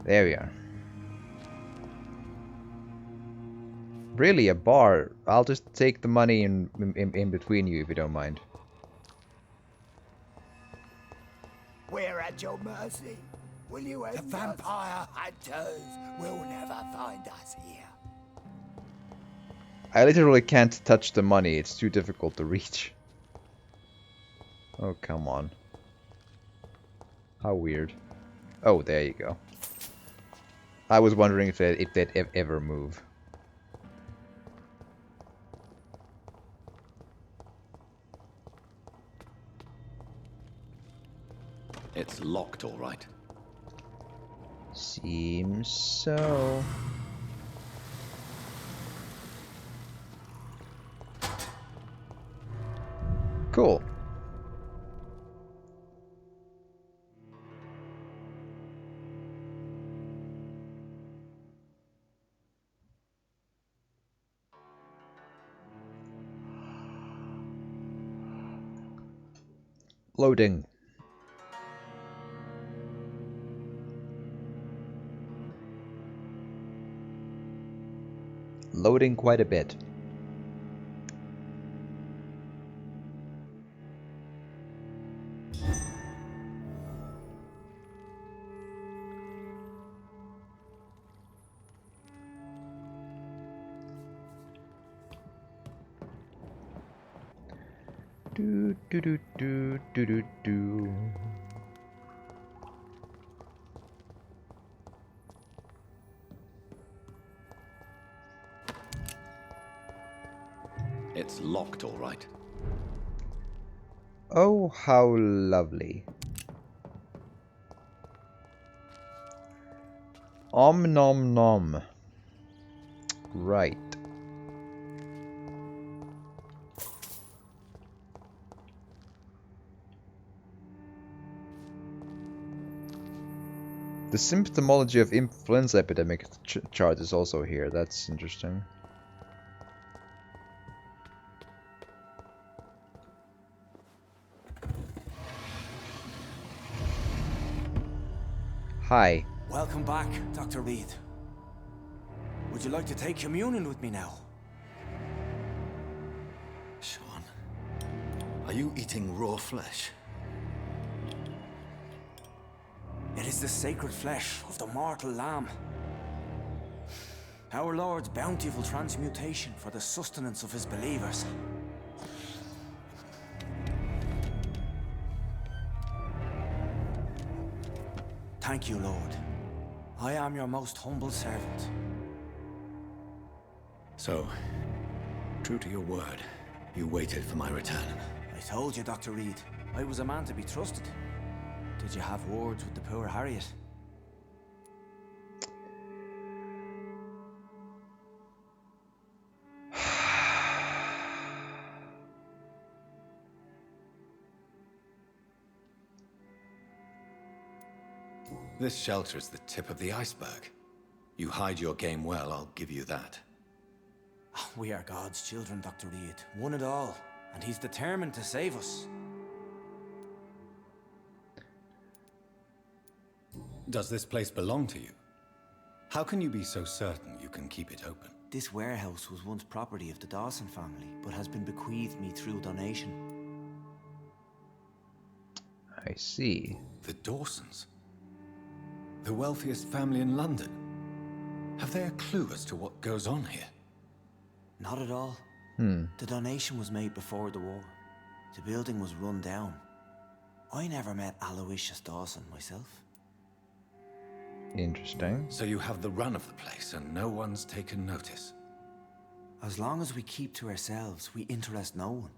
There we are. Really, a bar? I'll just take the money in between you if you don't mind. We're at your mercy. Will you end The vampire hunters will never find us here. I literally can't touch the money. It's too difficult to reach. Oh, come on. How weird. Oh, there you go. I was wondering if they'd ever move. It's locked, all right. Seems so. Cool. Loading. Loading quite a bit. Do do do do do do do. It's locked, all right. Oh, how lovely. Om nom nom. Right. The symptomology of influenza epidemic chart is also here. That's interesting. Hi. Welcome back, Dr. Reed. Would you like to take communion with me now? Sean, are you eating raw flesh? It is the sacred flesh of the mortal lamb. Our Lord's bountiful transmutation for the sustenance of his believers. Thank you, Lord. I am your most humble servant. So, true to your word, you waited for my return. I told you, Dr. Reed, I was a man to be trusted. Did you have words with the poor Harriet? This shelter is the tip of the iceberg. You hide your game well, I'll give you that. We are God's children, Dr. Reed. One and all. And he's determined to save us. Does this place belong to you? How can you be so certain you can keep it open? This warehouse was once property of the Dawson family, but has been bequeathed me through donation. I see. The Dawsons? The wealthiest family in London? Have they a clue as to what goes on here? Not at all. The donation was made before the war. The building was run down. I never met Aloysius Dawson myself. Interesting. So you have the run of the place and no one's taken notice? As long as we keep to ourselves, we interest no one.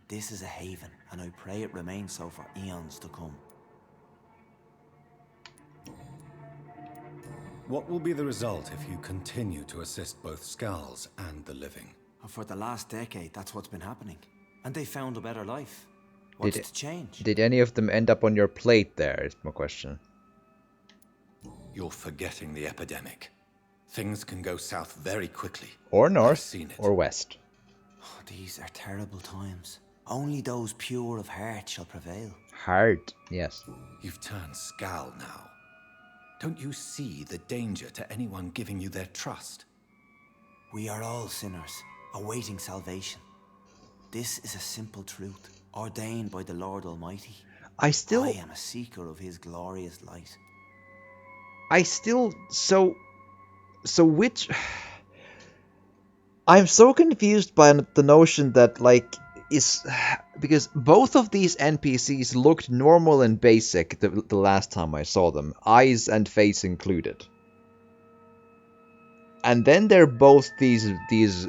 This is a haven, and I pray it remains so for eons to come. What will be the result if you continue to assist both Skulls and the living? For the last decade, that's what's been happening. And they found a better life. What's to change? Did any of them end up on your plate there, is my question. You're forgetting the epidemic. Things can go south very quickly. Or north, or west. Oh, these are terrible times. Only those pure of heart shall prevail. Heart, yes. You've turned Skull now. Don't you see the danger to anyone giving you their trust? We are all sinners, awaiting salvation. This is a simple truth, ordained by the Lord Almighty. I am a seeker of his glorious light. So which... I'm so confused by the notion that, like, because both of these NPCs looked normal and basic the last time I saw them, eyes and face included. And then they're both these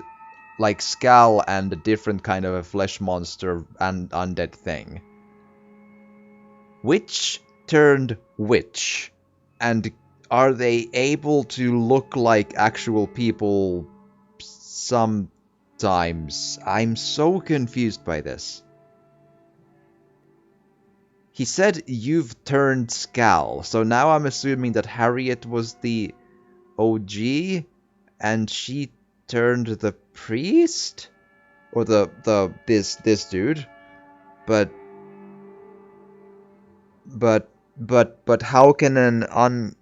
like Skal and a different kind of a flesh monster and undead thing. Which turned which? And are they able to look like actual people sometimes? I'm so confused by this. He said you've turned Skal, so now I'm assuming that Harriet was the OG and she turned the priest? Or this dude. But how can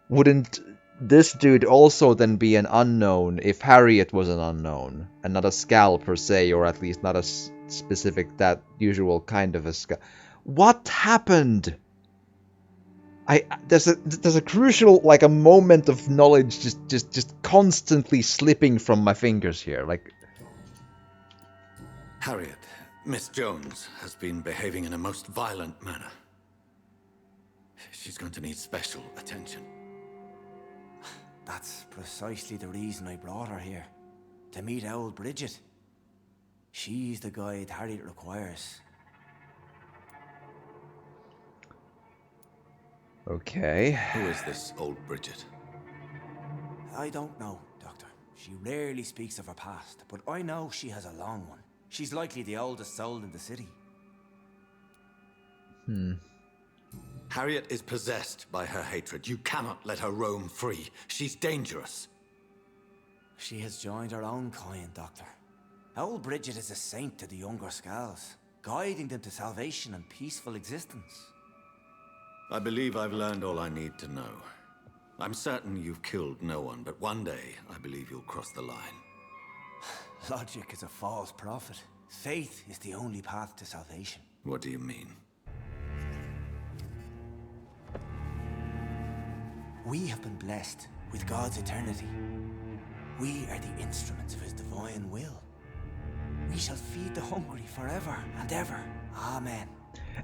wouldn't this dude also then be an unknown if Harriet was an unknown and not a Skal per se, or at least not a specific that usual kind of a Skal? What happened? There's a crucial, like, a moment of knowledge just constantly slipping from my fingers here, like. Harriet, Miss Jones has been behaving in a most violent manner. She's going to need special attention. That's precisely the reason I brought her here. To meet old Bridget. She's the guide Harriet requires. Okay. Who is this old Bridget? I don't know, Doctor. She rarely speaks of her past, but I know she has a long one. She's likely the oldest soul in the city. Harriet is possessed by her hatred. You cannot let her roam free. She's dangerous. She has joined her own kind, Doctor. Old Bridget is a saint to the younger Skals, guiding them to salvation and peaceful existence. I believe I've learned all I need to know. I'm certain you've killed no one, but one day I believe you'll cross the line. Logic is a false prophet. Faith is the only path to salvation. What do you mean? We have been blessed with God's eternity. We are the instruments of his divine will. We shall feed the hungry forever and ever. Amen.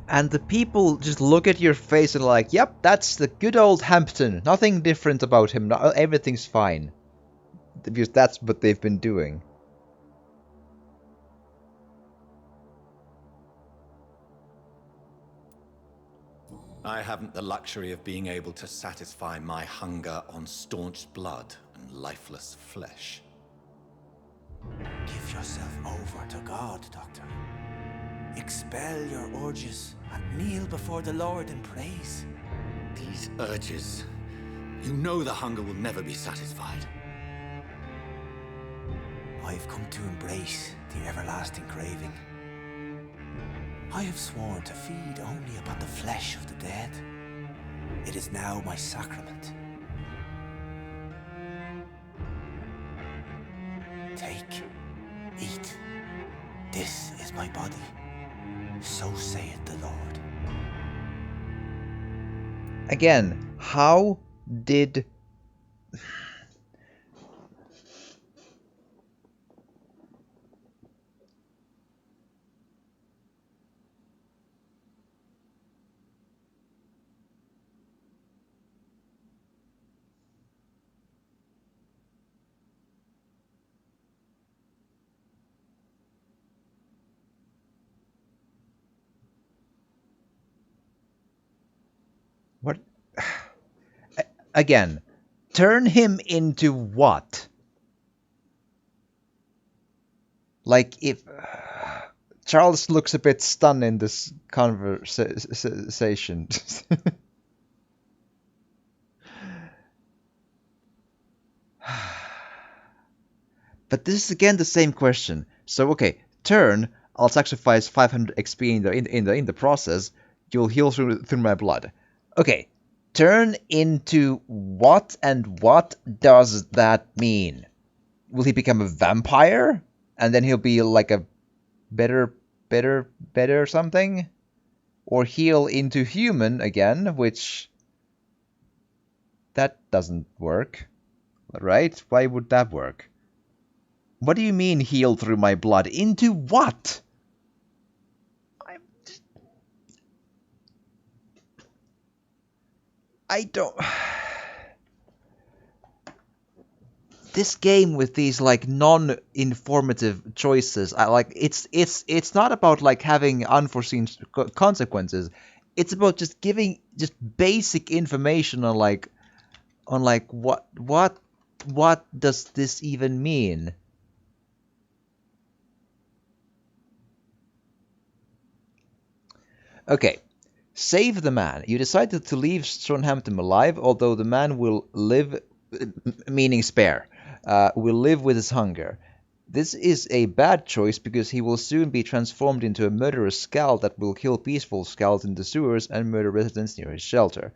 And the people just look at your face and are like, yep, that's the good old Hampton. Nothing different about him. Everything's fine. Because that's what they've been doing. I haven't the luxury of being able to satisfy my hunger on staunch blood and lifeless flesh. Give yourself over to God, Doctor. Expel your urges and kneel before the Lord in praise. These urges. You know the hunger will never be satisfied. I've come to embrace the everlasting craving. I have sworn to feed only upon the flesh of the dead. It is now my sacrament. Take, eat. This is my body. So saith the Lord. Again, how did... What? Again, turn him into what? Like, if... Charles looks a bit stunned in this conversation. But this is again the same question. So, okay, turn, I'll sacrifice 500 XP in the process, you'll heal through my blood. Okay, turn into what, and what does that mean? Will he become a vampire? And then he'll be like a better something? Or heal into human again, which... that doesn't work. Right? Why would that work? What do you mean heal through my blood? Into what? I don't... This game with these like non-informative choices, I like it's not about like having unforeseen consequences. It's about just giving just basic information on what does this even mean? Okay. Save the man. You decided to leave Sean Hampton alive, although the man will live, meaning spare, will live with his hunger. This is a bad choice because he will soon be transformed into a murderous Skal that will kill peaceful Skals in the sewers and murder residents near his shelter.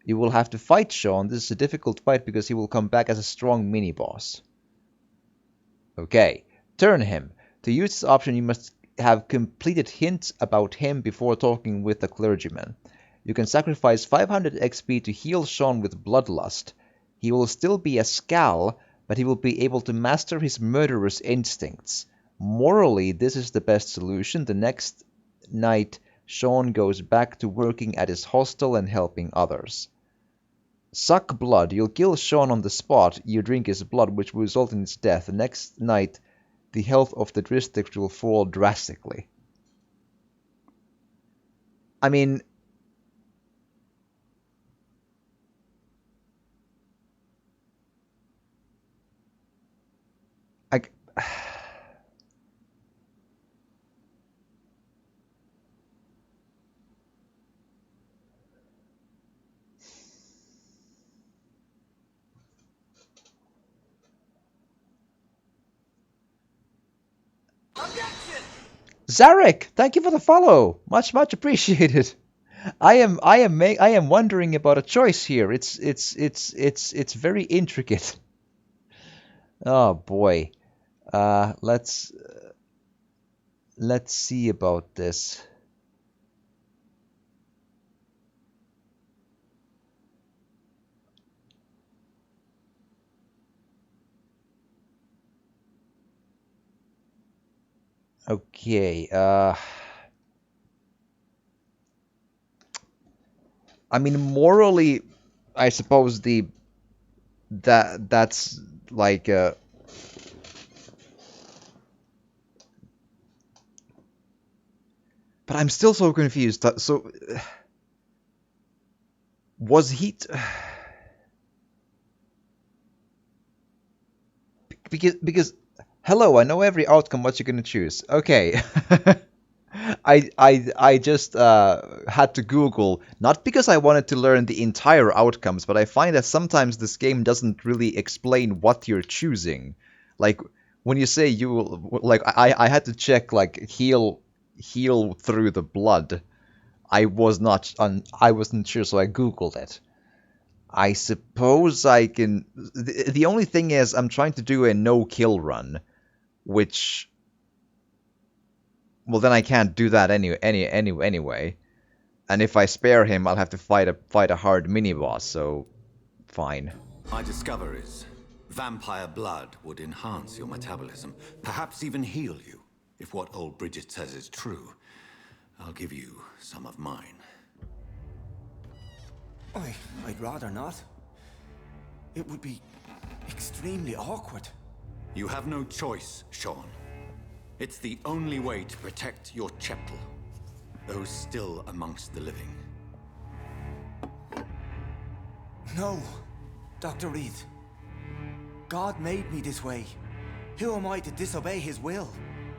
You will have to fight Sean. This is a difficult fight because he will come back as a strong mini-boss. Okay, turn him. To use this option, you must have completed hints about him before talking with the clergyman. You can sacrifice 500 XP to heal Sean with Bloodlust. He will still be a Skal, but he will be able to master his murderous instincts. Morally, this is the best solution. The next night, Sean goes back to working at his hostel and helping others. Suck blood. You'll kill Sean on the spot. You drink his blood, which will result in his death. The next night, the health of the district will fall drastically. I mean... Zarek, thank you for the follow. Much appreciated. I am wondering about a choice here. It's very intricate. Oh boy. Let's see about this. Okay, I mean, morally, I suppose that's like but I'm still so confused. So was he because hello, I know every outcome what you're gonna choose. Okay. I just had to Google, not because I wanted to learn the entire outcomes, but I find that sometimes this game doesn't really explain what you're choosing. Like, when you say you will, like, I had to check, like, heal through the blood. I wasn't sure, so I Googled it. I suppose I can... The only thing is, I'm trying to do a no-kill run, which... Well, then I can't do that anyway. And if I spare him, I'll have to fight a hard mini-boss, so... Fine. My discoveries. Vampire blood would enhance your metabolism, perhaps even heal you. If what old Bridget says is true, I'll give you some of mine. I'd rather not. It would be extremely awkward. You have no choice, Sean. It's the only way to protect your Cheptel, those still amongst the living. No, Dr. Reed. God made me this way. Who am I to disobey his will?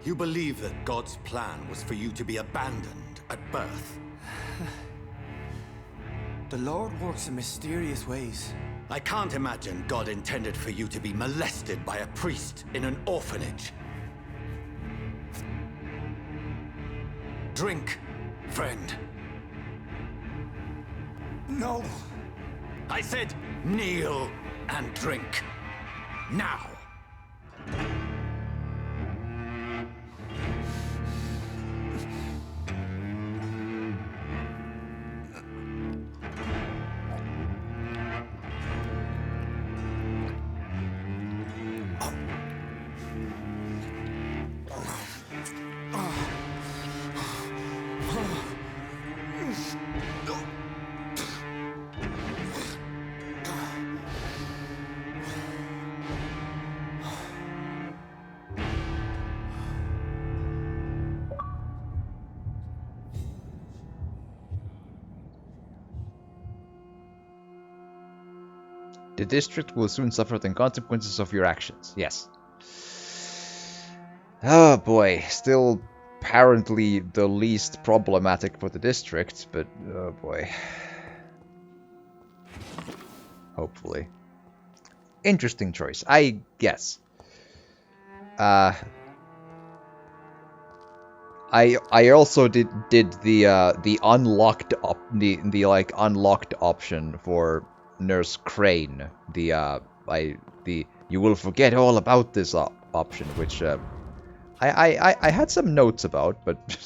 You believe that God's plan was for you to be abandoned at birth? The Lord works in mysterious ways. I can't imagine God intended for you to be molested by a priest in an orphanage. Drink, friend. No. I said kneel and drink. Now. The district will soon suffer the consequences of your actions. Yes. Oh boy, still apparently the least problematic for the district, but oh boy. Hopefully. Interesting choice, I guess. I also did the unlocked the like unlocked option for Nurse Crane. The you will forget all about this option, which I had some notes about, but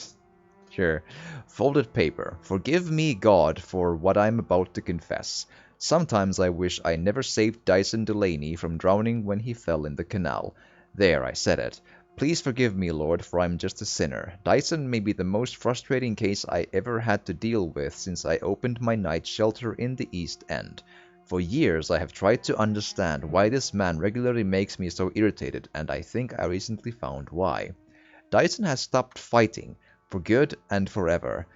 sure. Folded paper. Forgive me, God, for what I'm about to confess. Sometimes I wish I never saved Dyson Delaney from drowning when he fell in the canal. There, I said it. Please forgive me, Lord, for I'm just a sinner. Dyson may be the most frustrating case I ever had to deal with since I opened my night shelter in the East End. For years I have tried to understand why this man regularly makes me so irritated, and I think I recently found why. Dyson has stopped fighting, for good and forever.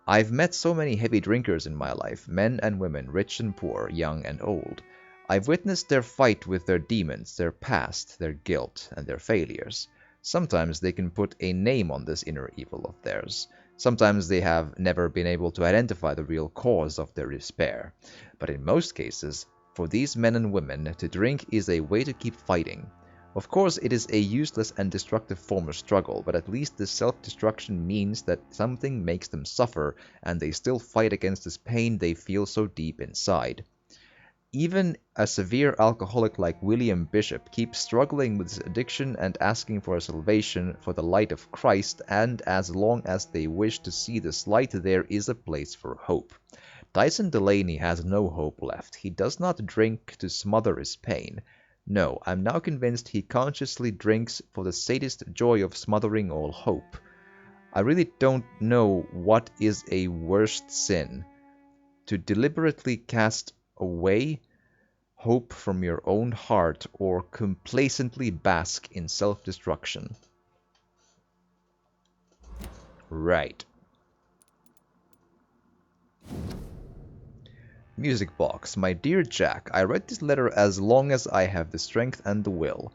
I've met so many heavy drinkers in my life, men and women, rich and poor, young and old. I've witnessed their fight with their demons, their past, their guilt, and their failures. Sometimes they can put a name on this inner evil of theirs. Sometimes they have never been able to identify the real cause of their despair. But in most cases, for these men and women, to drink is a way to keep fighting. Of course, it is a useless and destructive form of struggle, but at least this self-destruction means that something makes them suffer, and they still fight against this pain they feel so deep inside. Even a severe alcoholic like William Bishop keeps struggling with his addiction and asking for salvation for the light of Christ, and as long as they wish to see this light, there is a place for hope. Dyson Delaney has no hope left. He does not drink to smother his pain. No, I'm now convinced he consciously drinks for the sadist joy of smothering all hope. I really don't know what is a worse sin. To deliberately cast away hope from your own heart, or complacently bask in self-destruction. Right. Music box. My dear Jack, I read this letter as long as I have the strength and the will.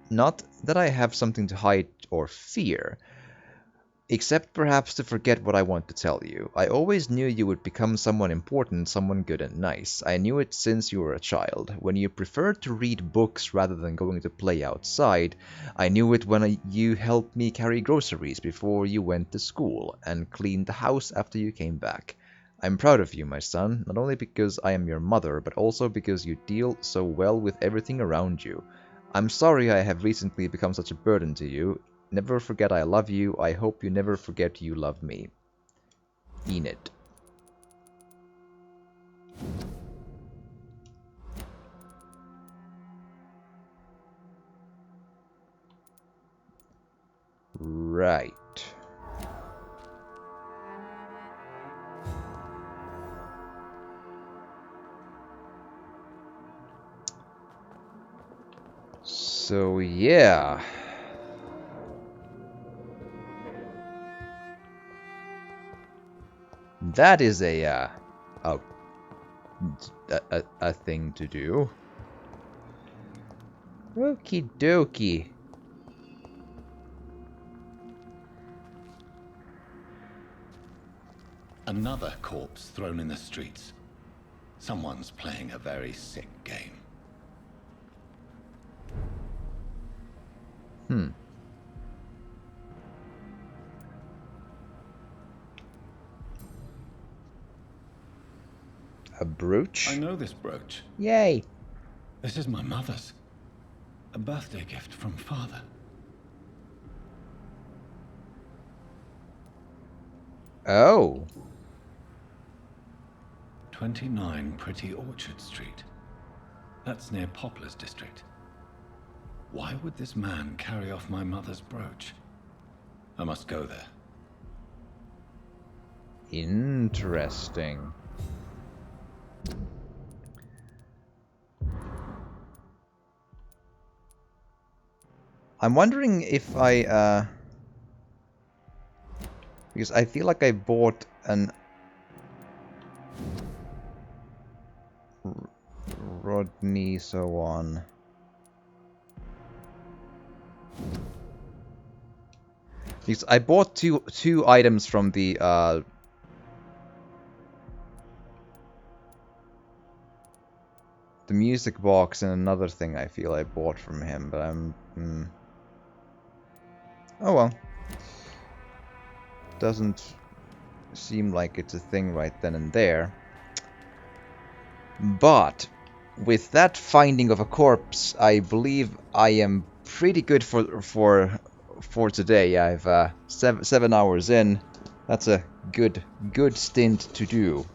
Not that I have something to hide or fear, except perhaps to forget what I want to tell you. I always knew you would become someone important, someone good and nice. I knew it since you were a child. When you preferred to read books rather than going to play outside. I knew it when you helped me carry groceries before you went to school, and cleaned the house after you came back. I'm proud of you, my son, not only because I am your mother, but also because you deal so well with everything around you. I'm sorry I have recently become such a burden to you. Never forget I love you. I hope you never forget you love me. Enid. Right. So, yeah. That is a thing to do. Okie dokie. Another corpse thrown in the streets. Someone's playing a very sick game. A brooch? I know this brooch. Yay! This is my mother's. A birthday gift from father. Oh. 29 Pretty Orchard Street. That's near Poplar's district. Why would this man carry off my mother's brooch? I must go there. Interesting. I'm wondering if I, because I feel like I bought an Rodney, so on. Because I bought two items from the music box and another thing I feel I bought from him, but I'm... Oh well. Doesn't seem like it's a thing right then and there. But with that finding of a corpse, I believe I am pretty good for today. I've 7 hours in. That's a good stint to do,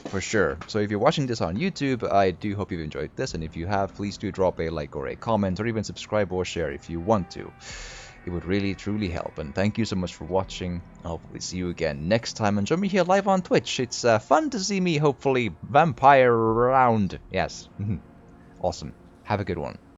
for sure. So if you're watching this on YouTube, I do hope you've enjoyed this, and if you have, please do drop a like or a comment, or even subscribe or share if you want to. It would really, truly help, and thank you so much for watching. I'll hopefully see you again next time, and join me here live on Twitch. It's fun to see me, hopefully, vampire around. Yes. Awesome. Have a good one.